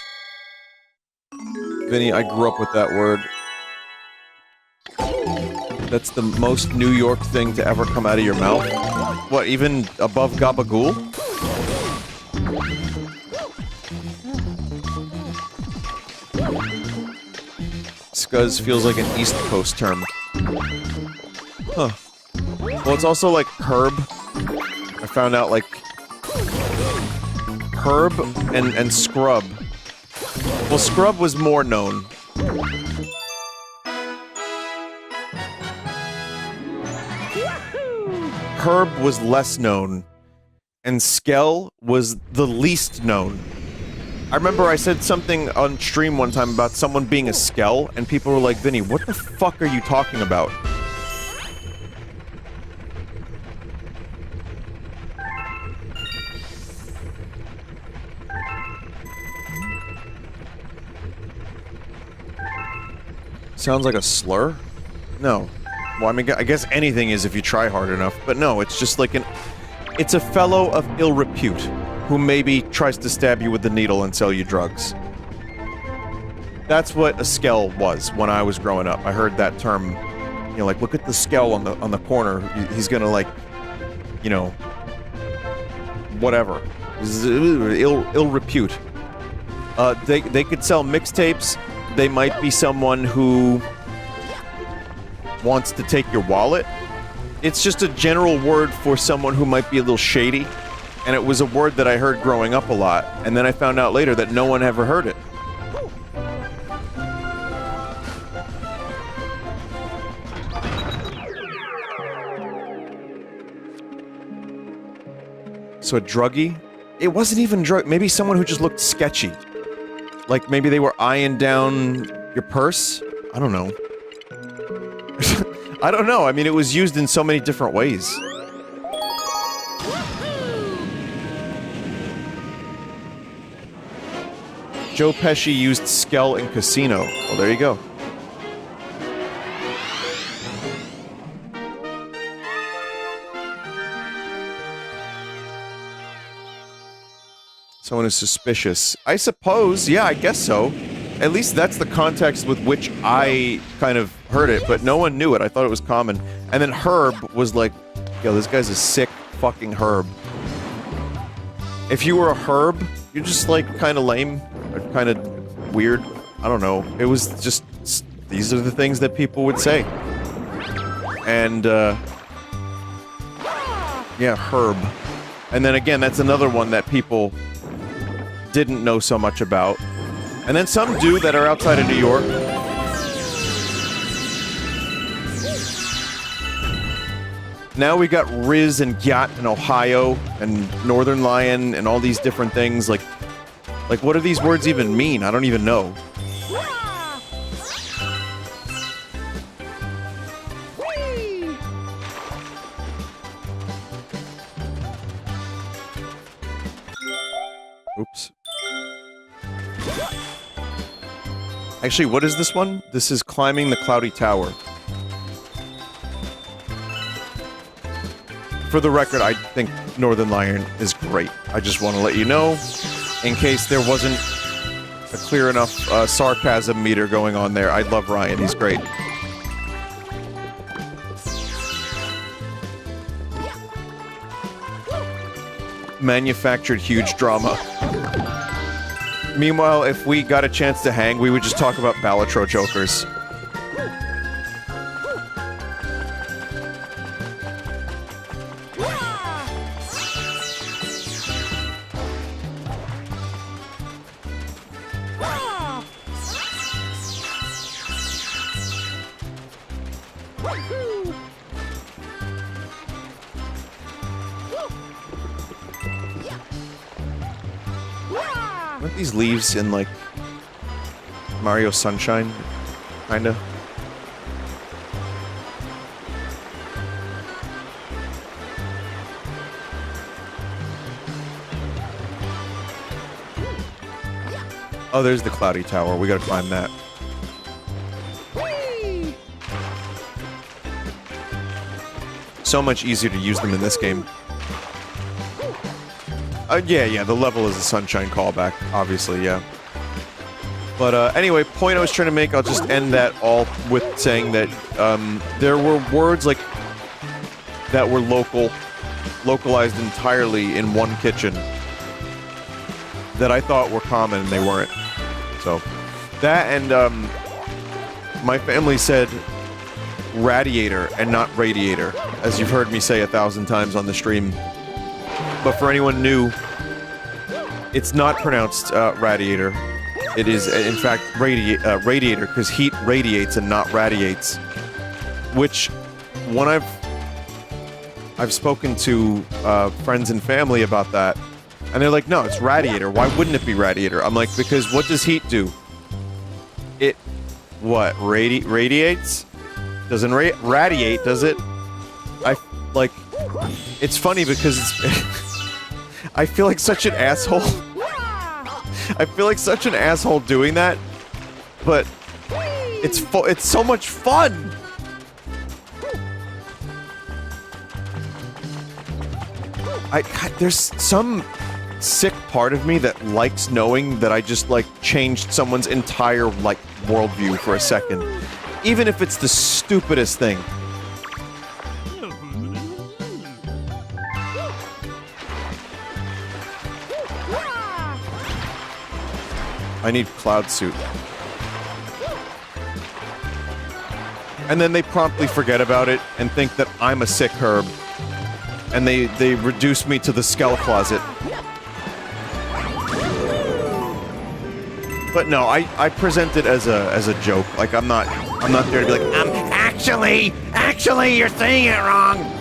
Vinny, I grew up with that word. That's the most New York thing to ever come out of your mouth. What, even above gabagool? Scuzz feels like an East Coast term. Huh. Well, it's also like herb. I found out, like, herb and scrub. Well, scrub was more known. Herb was less known, and skell was the least known. I remember I said something on stream one time about someone being a skell, and people were like, Vinny, what the fuck are you talking about? Sounds like a slur? No. Well, I mean, I guess anything is if you try hard enough, but no, it's just like it's a fellow of ill repute who maybe tries to stab you with the needle and sell you drugs. That's what a skell was when I was growing up. I heard that term, you know, like, look at the skell on the corner. He's gonna, like, you know, whatever. Ill repute. They could sell mixtapes. They might be someone who wants to take your wallet. It's just a general word for someone who might be a little shady, and it was a word that I heard growing up a lot, and then I found out later that no one ever heard it. So a druggie? It wasn't even drug. Maybe someone who just looked sketchy. Like, maybe they were eyeing down your purse? I don't know. I don't know. I mean, it was used in so many different ways. Joe Pesci used skell in Casino. Well, there you go. Someone is suspicious. I suppose. Yeah, I guess so. At least that's the context with which I kind of heard it, but no one knew it. I thought it was common. And then Herb was like, yo, this guy's a sick fucking Herb. If you were a Herb, you're just like kind of lame, or kind of weird. I don't know. It was just, these are the things that people would say. And, yeah, Herb. And then again, that's another one that people didn't know so much about. And then some do that are outside of New York. Now we got Riz and Gyat in Ohio, and Northern Lion, and all these different things. Like, what do these words even mean? I don't even know. Oops. Actually, what is this one? This is climbing the Cloudy Tower. For the record, I think Northern Lion is great. I just want to let you know, in case there wasn't a clear enough sarcasm meter going on there. I love Ryan, he's great. Manufactured huge drama. Meanwhile, if we got a chance to hang, we would just talk about Balatro Jokers. Aren't these leaves in, like, Mario Sunshine? Kinda. Oh, there's the Cloudy Tower. We gotta climb that. So much easier to use them in this game. Yeah, the level is a Sunshine callback, obviously, yeah. But, anyway, point I was trying to make, I'll just end that all with saying that, there were words, like, that were localized entirely in one kitchen that I thought were common, and they weren't. So, that and, my family said radiator and not radiator, as you've heard me say 1,000 times on the stream. But for anyone new, it's not pronounced radiator. It is, in fact, radiator, because heat radiates and not radiates. Which, when I've spoken to friends and family about that, and they're like, no, it's radiator. Why wouldn't it be radiator? I'm like, because what does heat do? It, what, radiates? Doesn't radiate, does it? Like, it's funny because I feel like such an asshole. I feel like such an asshole doing that, but it's so much fun. There's some sick part of me that likes knowing that I just, like, changed someone's entire, like, worldview for a second. Even if it's the stupidest thing. I need Cloud Suit. And then they promptly forget about it and think that I'm a sick Herb. And they reduce me to the Skell Closet. But no, I present it as a joke. Like, I'm not there to be like, actually, you're saying it wrong.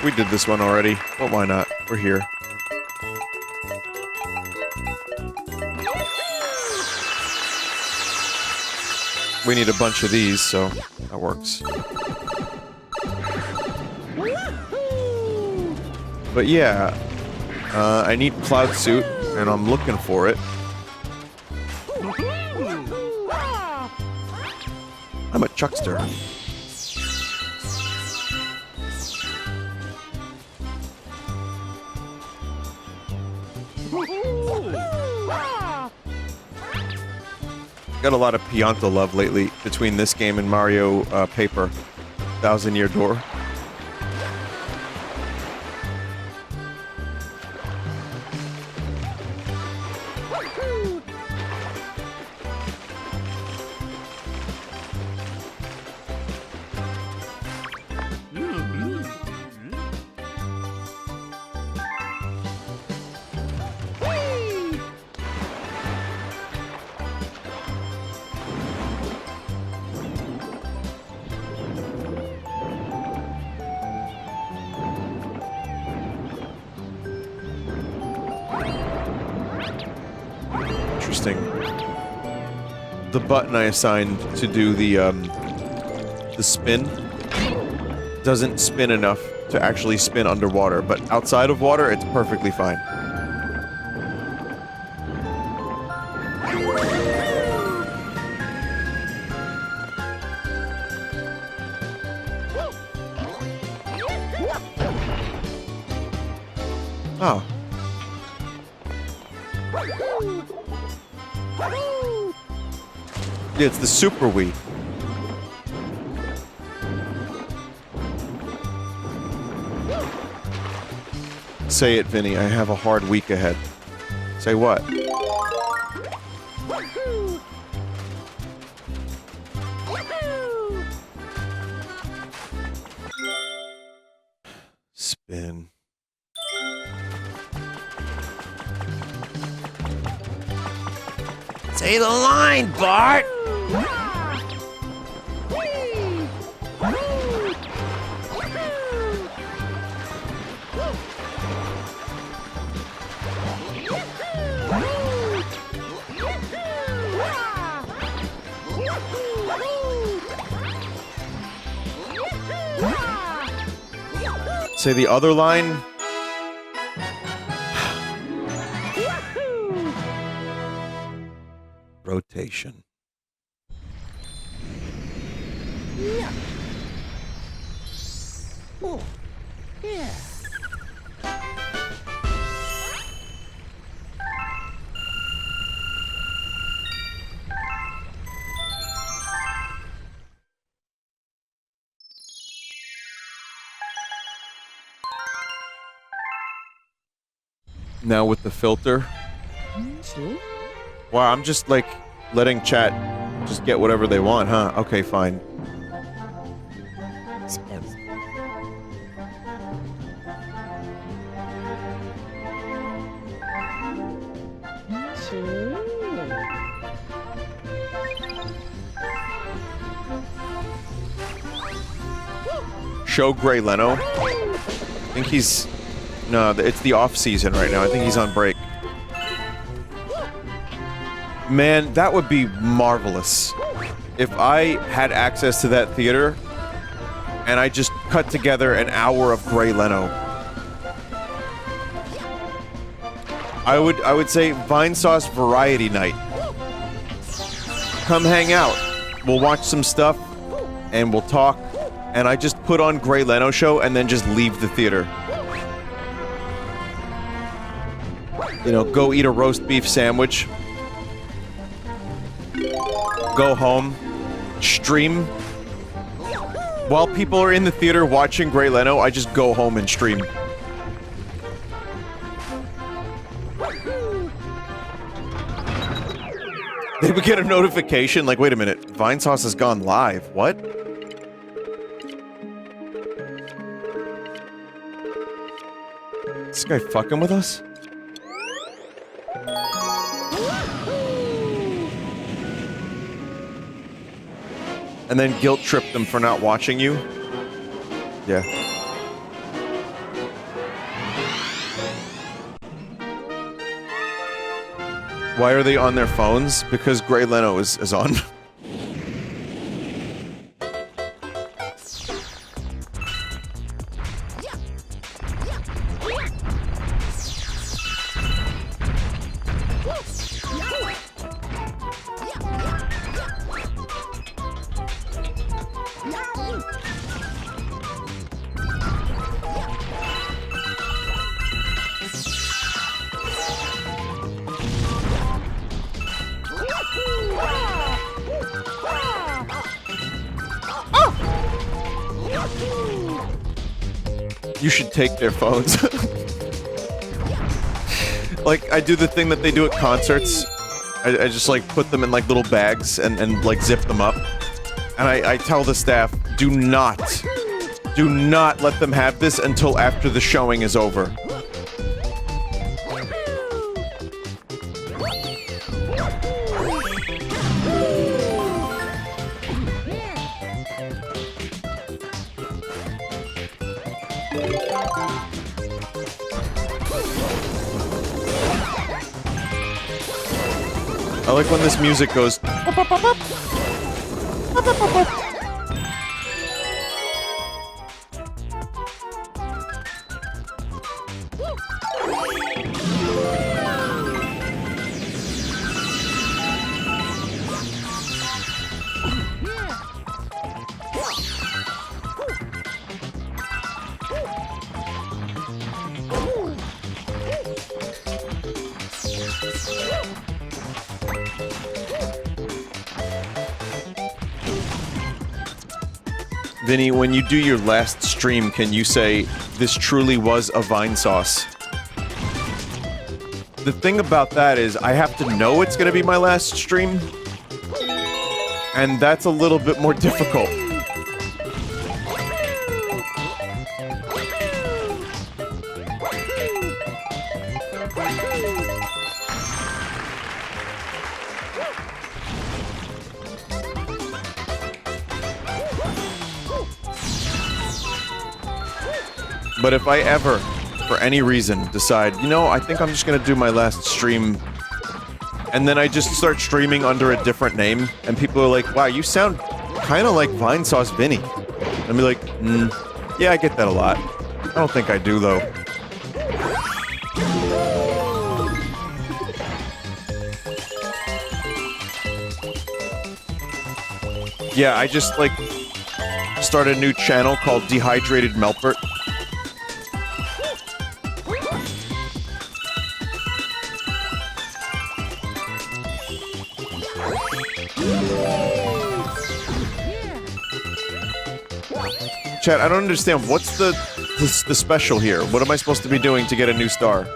We did this one already, but why not? We're here. We need a bunch of these, so that works. But yeah, I need Cloud Suit, and I'm looking for it. I'm a chuckster. Got a lot of Pianta love lately between this game and Mario Paper, 1000-Year Door. The button I assigned to do the spin doesn't spin enough to actually spin underwater, but outside of water, it's perfectly fine. Oh. Yeah, it's the Super Wii. Say it, Vinny. I have a hard week ahead. Say what? Spin. Say the line, Bart! Say the other line. Rotation. Yeah. Oh, yeah. Now with the filter. Wow, I'm just like letting chat just get whatever they want, huh? Okay, fine. Show Gray Leno. I think he's... No, it's the off-season right now. I think he's on break. Man, that would be marvelous. If I had access to that theater, and I just cut together an hour of Gray Leno. I would say Vine Sauce Variety Night. Come hang out. We'll watch some stuff, and we'll talk, and I just put on Gray Leno show and then just leave the theater. You know, go eat a roast beef sandwich. Go home. Stream. While people are in the theater watching Gray Leno, I just go home and stream. They would get a notification like, wait a minute, Vine Sauce has gone live. What? This guy fucking with us? And then guilt trip them for not watching you? Yeah. Why are they on their phones? Because Gray Leno is on. You should take their phones. Like, I do the thing that they do at concerts. I just, like, put them in, like, little bags and like, zip them up. And I tell the staff, do not let them have this until after the showing is over. I like when this music goes. Vinny, when you do your last stream, can you say, this truly was a Vine sauce? The thing about that is, I have to know it's gonna be my last stream, and that's a little bit more difficult. But if I ever, for any reason, decide, you know, I think I'm just gonna do my last stream, and then I just start streaming under a different name, and people are like, wow, you sound kinda like Vine Sauce Vinny. And I'll be like, yeah, I get that a lot. I don't think I do, though. Yeah, I just, like, started a new channel called Dehydrated Melpert. Chat, I don't understand. What's the special here? What am I supposed to be doing to get a new star?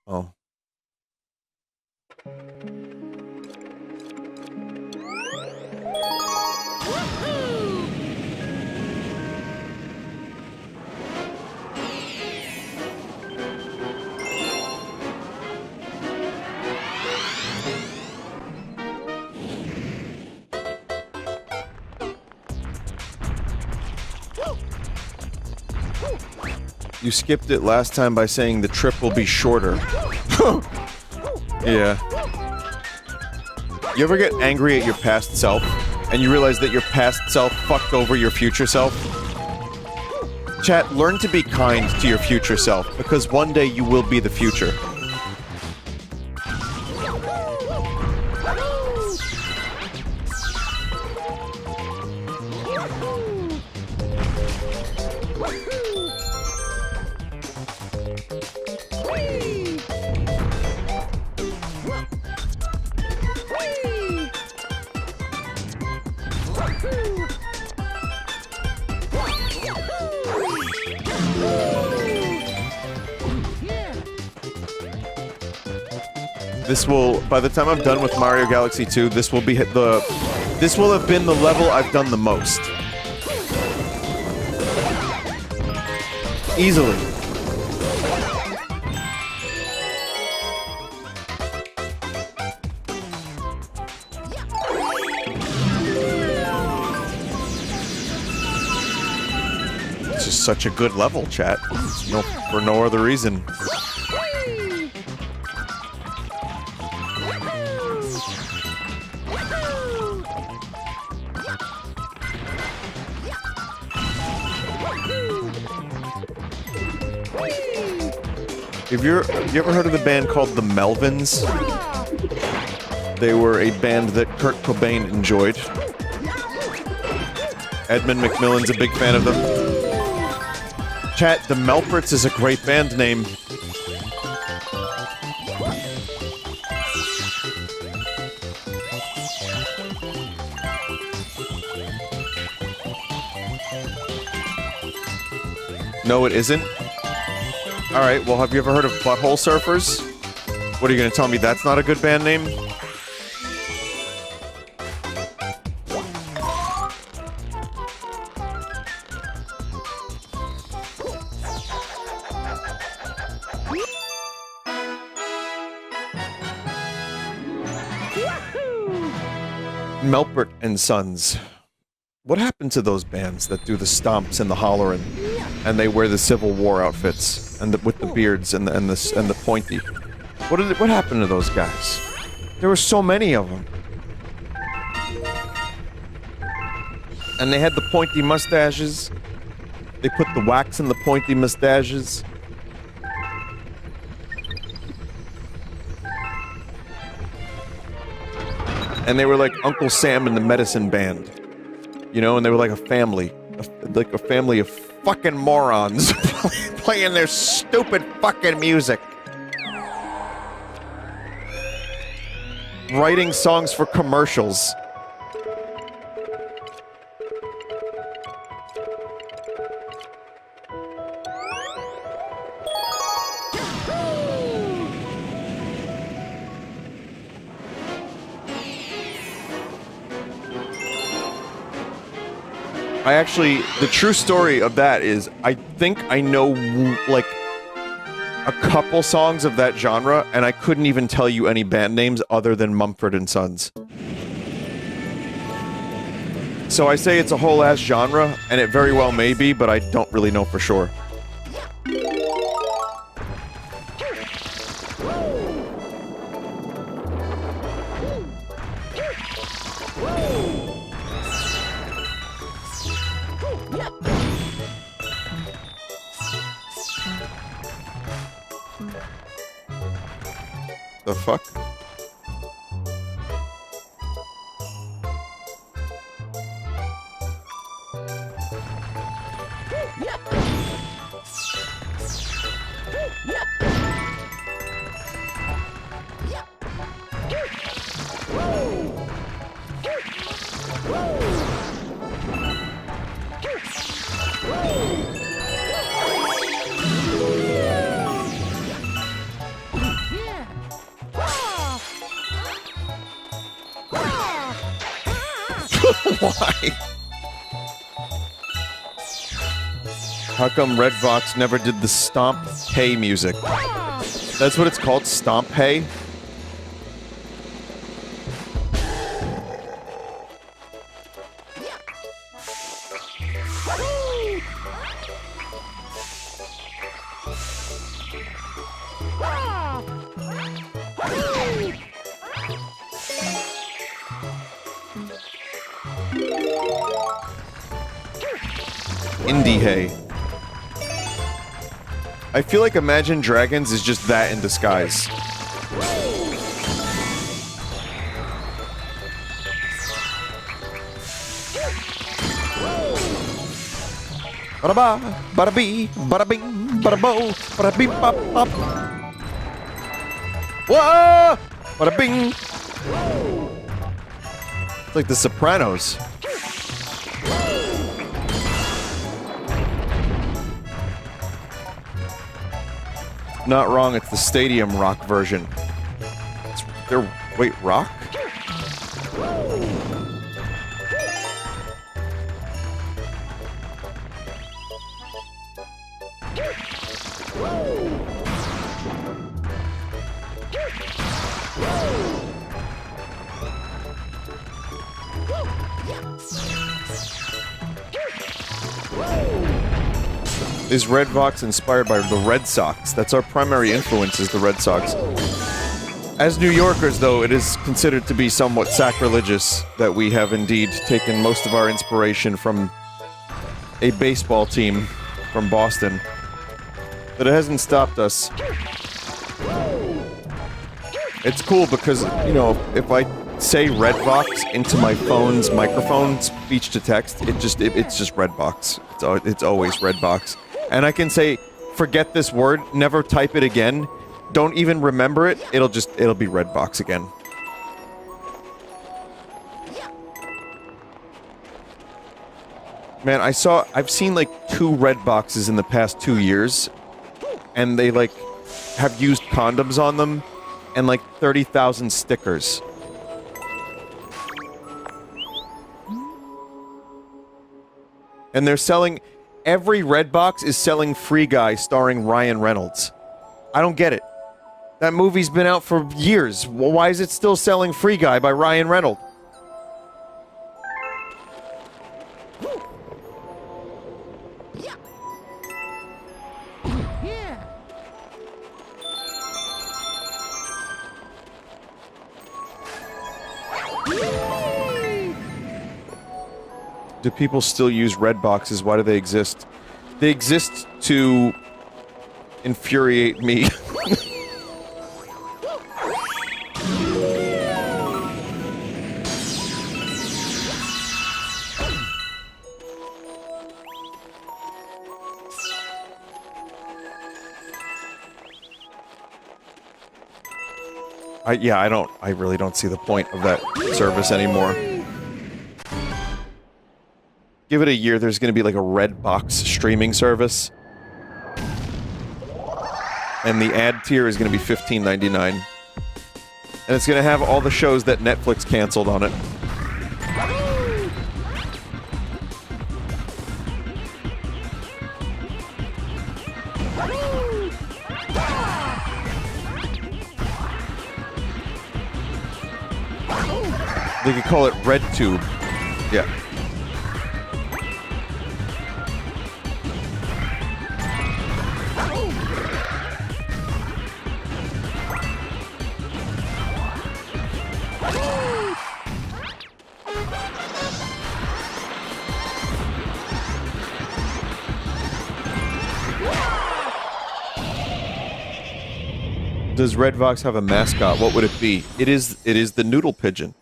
Oh. You skipped it last time by saying the trip will be shorter. Yeah. You ever get angry at your past self, and you realize that your past self fucked over your future self? Chat, learn to be kind to your future self, because one day you will be the future. This will, by the time I'm done with Mario Galaxy 2, this will be this will have been the level I've done the most. Easily. It's just such a good level, chat. For no other reason. Have you ever heard of the band called the Melvins? They were a band that Kurt Cobain enjoyed. Edmund McMillan's a big fan of them. Chat, the Melperts is a great band name. No, it isn't? Alright, well, have you ever heard of Butthole Surfers? What, are you gonna tell me that's not a good band name? Melpert and Sons. What happened to those bands that do the stomps and the hollering, and they wear the Civil War outfits and with the beards and the pointy? What happened to those guys? There were so many of them, and they had the pointy mustaches. They put the wax in the pointy mustaches. And they were like Uncle Sam and the Medicine Band. You know, and they were like a family. Like a family of fucking morons playing their stupid fucking music. Writing songs for commercials. I actually, the true story of that is, I think I know, like, a couple songs of that genre, and I couldn't even tell you any band names other than Mumford and Sons. So I say it's a whole-ass genre, and it very well may be, but I don't really know for sure. The fuck? Why? How come Red Vox never did the Stomp Hay music? That's what it's called? Stomp Hay? Indie Hay. I feel like Imagine Dragons is just that in disguise. Bada ba, bada bee, bada bing, bada bo, bada beep bop bop. Whoa! Bada bing. It's like The Sopranos. Not wrong, it's the Stadium Rock version. Wait, rock? Is Red Vox inspired by the Red Sox? That's our primary influence, is the Red Sox. As New Yorkers, though, it is considered to be somewhat sacrilegious that we have indeed taken most of our inspiration from a baseball team from Boston. But it hasn't stopped us. It's cool because, you know, if I say Red Vox into my phone's microphone, speech to text, it's just Red Vox. It's always Red Vox. And I can say, forget this word, never type it again, don't even remember it, it'll be Red Vox again. Man, I've seen like 2 red boxes in the past 2 years, and they like have used condoms on them, and like 30,000 stickers. And they're selling, every red box is selling Free Guy starring Ryan Reynolds. I don't get it. That movie's been out for years. Well, why is it still selling Free Guy by Ryan Reynolds? Yeah. Do people still use red boxes? Why do they exist? They exist to infuriate me. I really don't see the point of that service anymore. Give it a year, there's gonna be like a red box streaming service. And the ad tier is gonna be $15.99. And it's gonna have all the shows that Netflix canceled on it. They could call it RedTube. Yeah. Does Redbox have a mascot? What would it be? It is the noodle pigeon.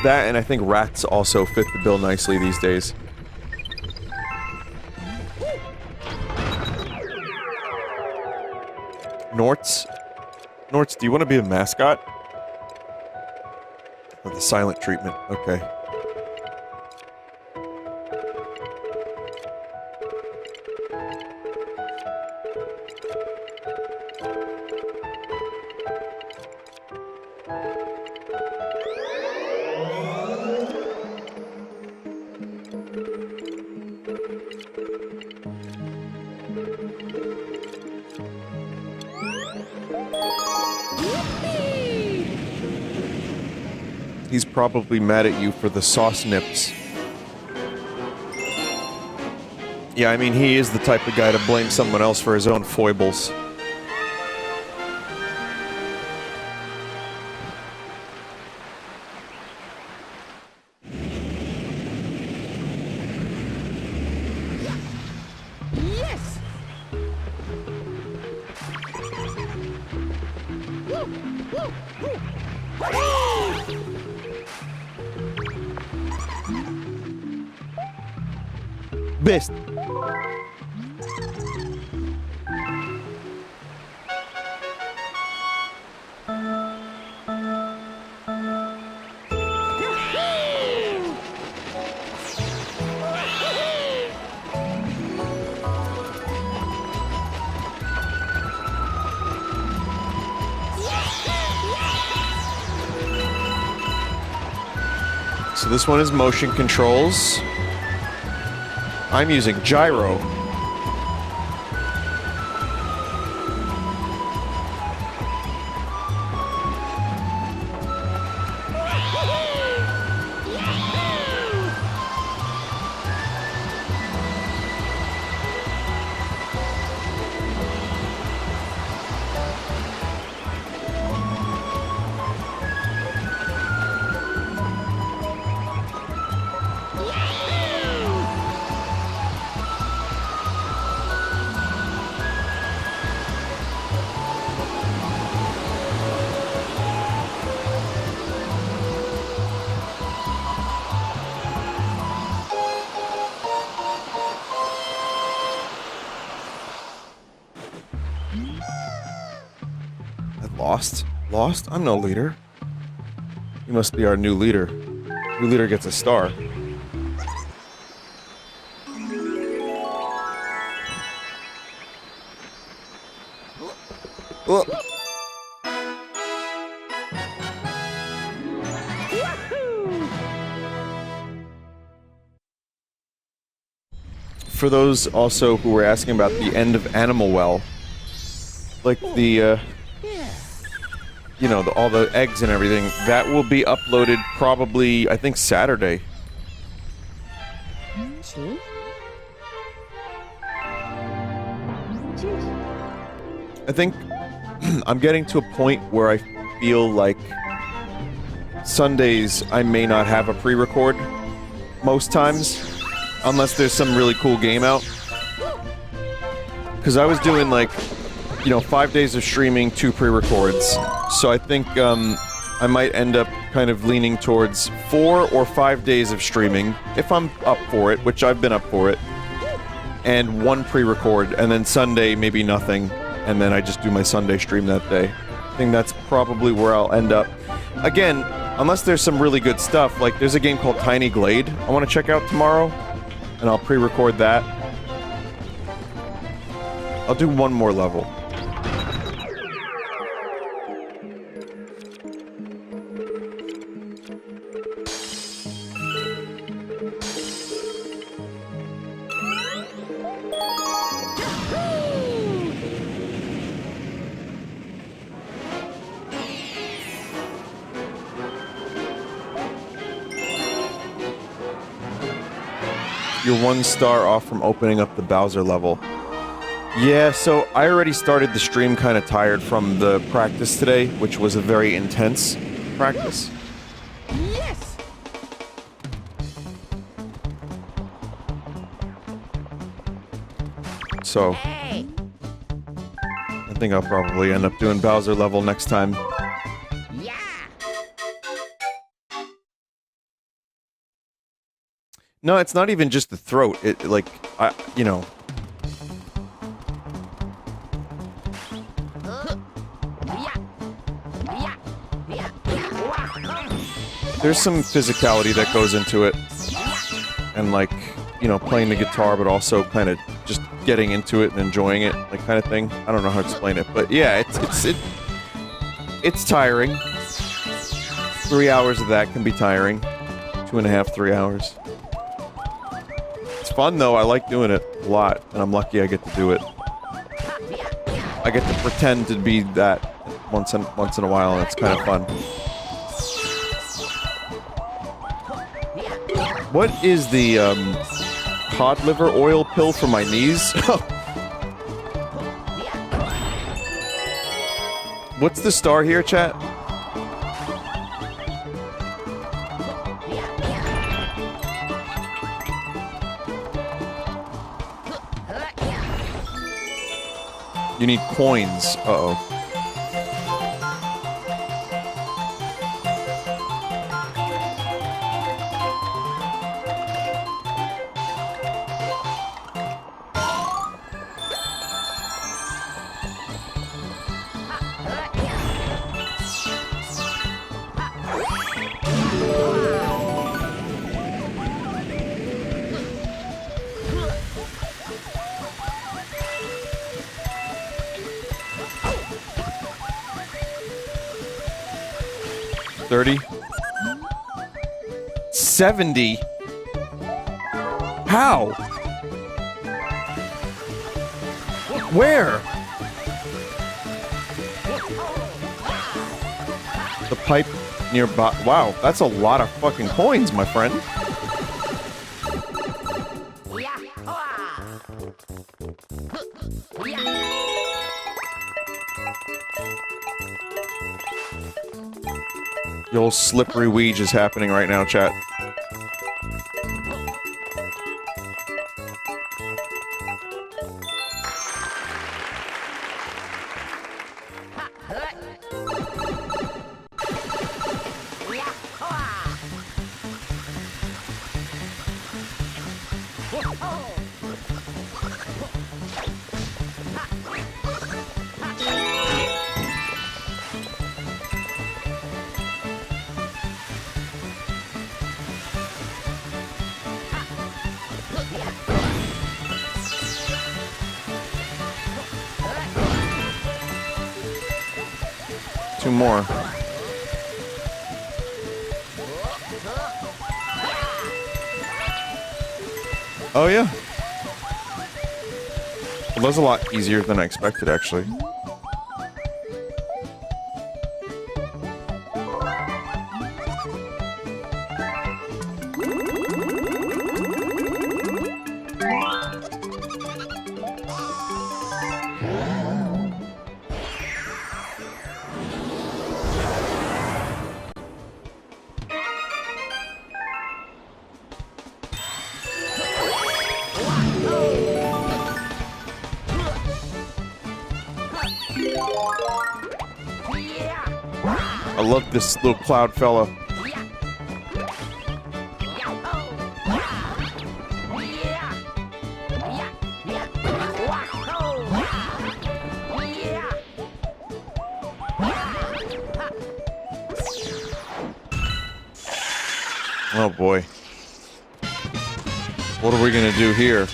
That, and I think rats also fit the bill nicely these days. Norts? Norts, do you want to be a mascot? Oh, the silent treatment. Okay. He's probably mad at you for the sauce nips. Yeah, I mean, he is the type of guy to blame someone else for his own foibles. Yes. Best. So this one is motion controls. I'm using gyro. Lost. Lost? I'm no leader. You must be our new leader. New leader gets a star. Oh. For those also who were asking about the end of Animal Well, like the, you know, all the eggs and everything, that will be uploaded probably, I think, Saturday. I think I'm getting to a point where I feel like Sundays I may not have a pre-record most times, unless there's some really cool game out. Because I was doing like, you know, 5 days of streaming, 2 pre-records. So I think I might end up kind of leaning towards 4 or 5 days of streaming, if I'm up for it, which I've been up for it, and 1 pre-record, and then Sunday maybe nothing, and then I just do my Sunday stream that day. I think that's probably where I'll end up. Again, unless there's some really good stuff, like there's a game called Tiny Glade I want to check out tomorrow, and I'll pre-record that. I'll do 1 more level. You're 1 star off from opening up the Bowser level. Yeah, so I already started the stream kind of tired from the practice today, which was a very intense practice. Yes. So, Hey. I think I'll probably end up doing Bowser level next time. Yeah. No, it's not even just the throat. It, like, you know. There's some physicality that goes into it. And, like, you know, playing the guitar, but also kind of just getting into it and enjoying it, like, kind of thing. I don't know how to explain it, but yeah, it's tiring. 3 hours of that can be tiring. 2.5, 3 hours. It's fun, though. I like doing it a lot, and I'm lucky I get to do it. I get to pretend to be that once in a while, and it's kind of fun. What is the, cod liver oil pill for my knees? What's the star here, chat? You need coins. Uh-oh. $30. $70? How? Where? The pipe nearby. Wow, that's a lot of fucking coins, my friend. The old slippery weege is happening right now, chat. Two more. Oh, yeah. Well, that was a lot easier than I expected, actually. I love this little cloud fella. Oh boy. What are we gonna do here?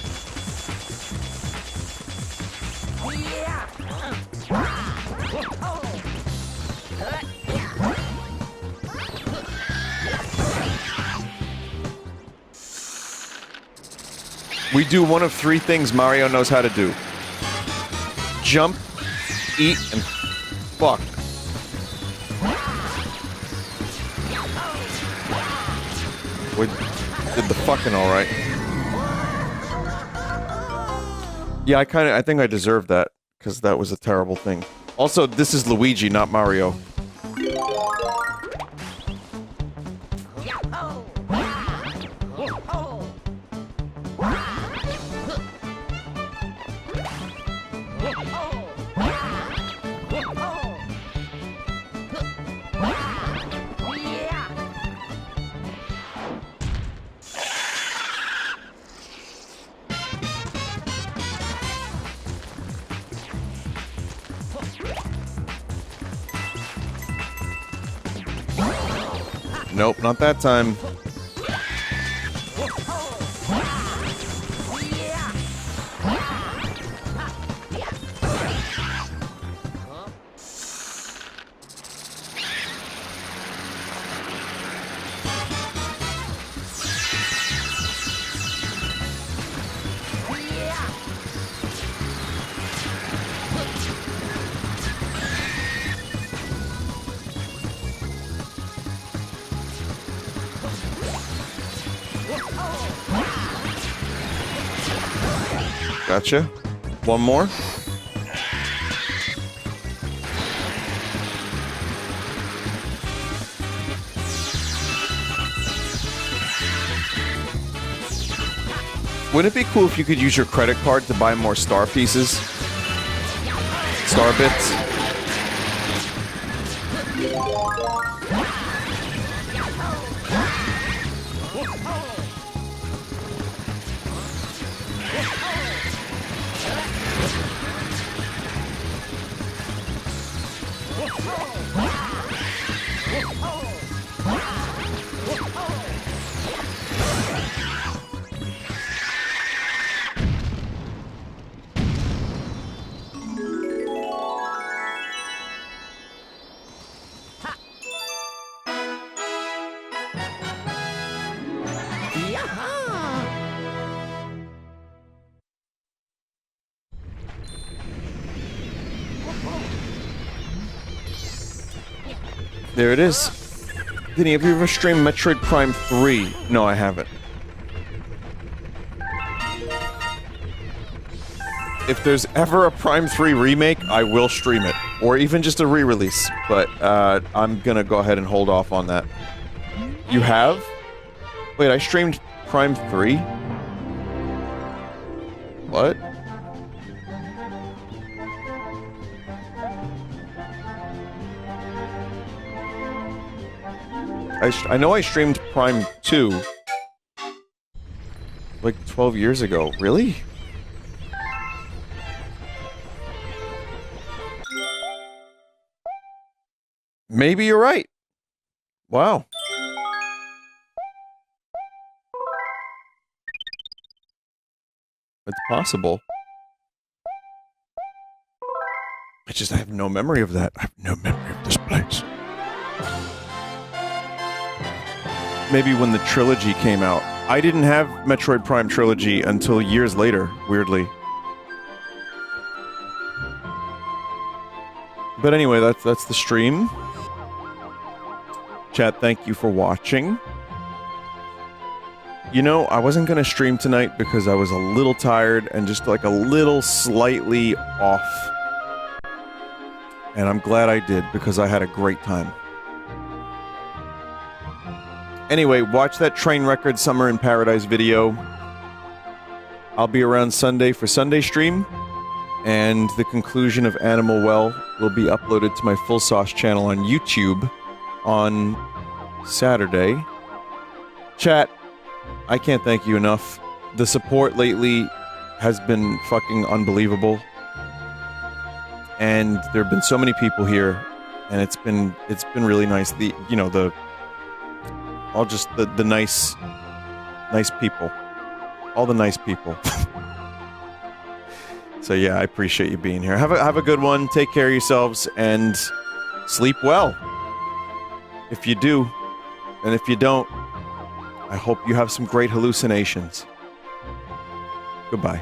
We do one of three things Mario knows how to do. Jump, eat, and fuck. We did the fucking alright. Yeah, I think I deserved that, because that was a terrible thing. Also, this is Luigi, not Mario. Nope, not that time. Gotcha. One more. Wouldn't it be cool if you could use your credit card to buy more star pieces? Star bits? There it is. Vinny, have you ever streamed Metroid Prime 3? No, I haven't. If there's ever a Prime 3 remake, I will stream it. Or even just a re-release. But, I'm gonna go ahead and hold off on that. You have? Wait, I streamed Prime 3? What? I know I streamed Prime 2 like 12 years ago. Really? Maybe you're right. Wow. It's possible. I have no memory of that. I have no memory of this place. Maybe when the trilogy came out. I didn't have Metroid Prime Trilogy until years later, weirdly. But anyway, that's the stream. Chat, thank you for watching. You know, I wasn't gonna stream tonight because I was a little tired and just like a little slightly off. And I'm glad I did because I had a great time. Anyway, watch that Train Record Summer in Paradise video. I'll be around Sunday for Sunday stream. And the conclusion of Animal Well will be uploaded to my Full Sauce channel on YouTube on Saturday. Chat, I can't thank you enough. The support lately has been fucking unbelievable. And there have been so many people here, and it's been really nice. The nice people. All the nice people. So yeah, I appreciate you being here. Have a good one. Take care of yourselves and sleep well. If you do, and if you don't, I hope you have some great hallucinations. Goodbye.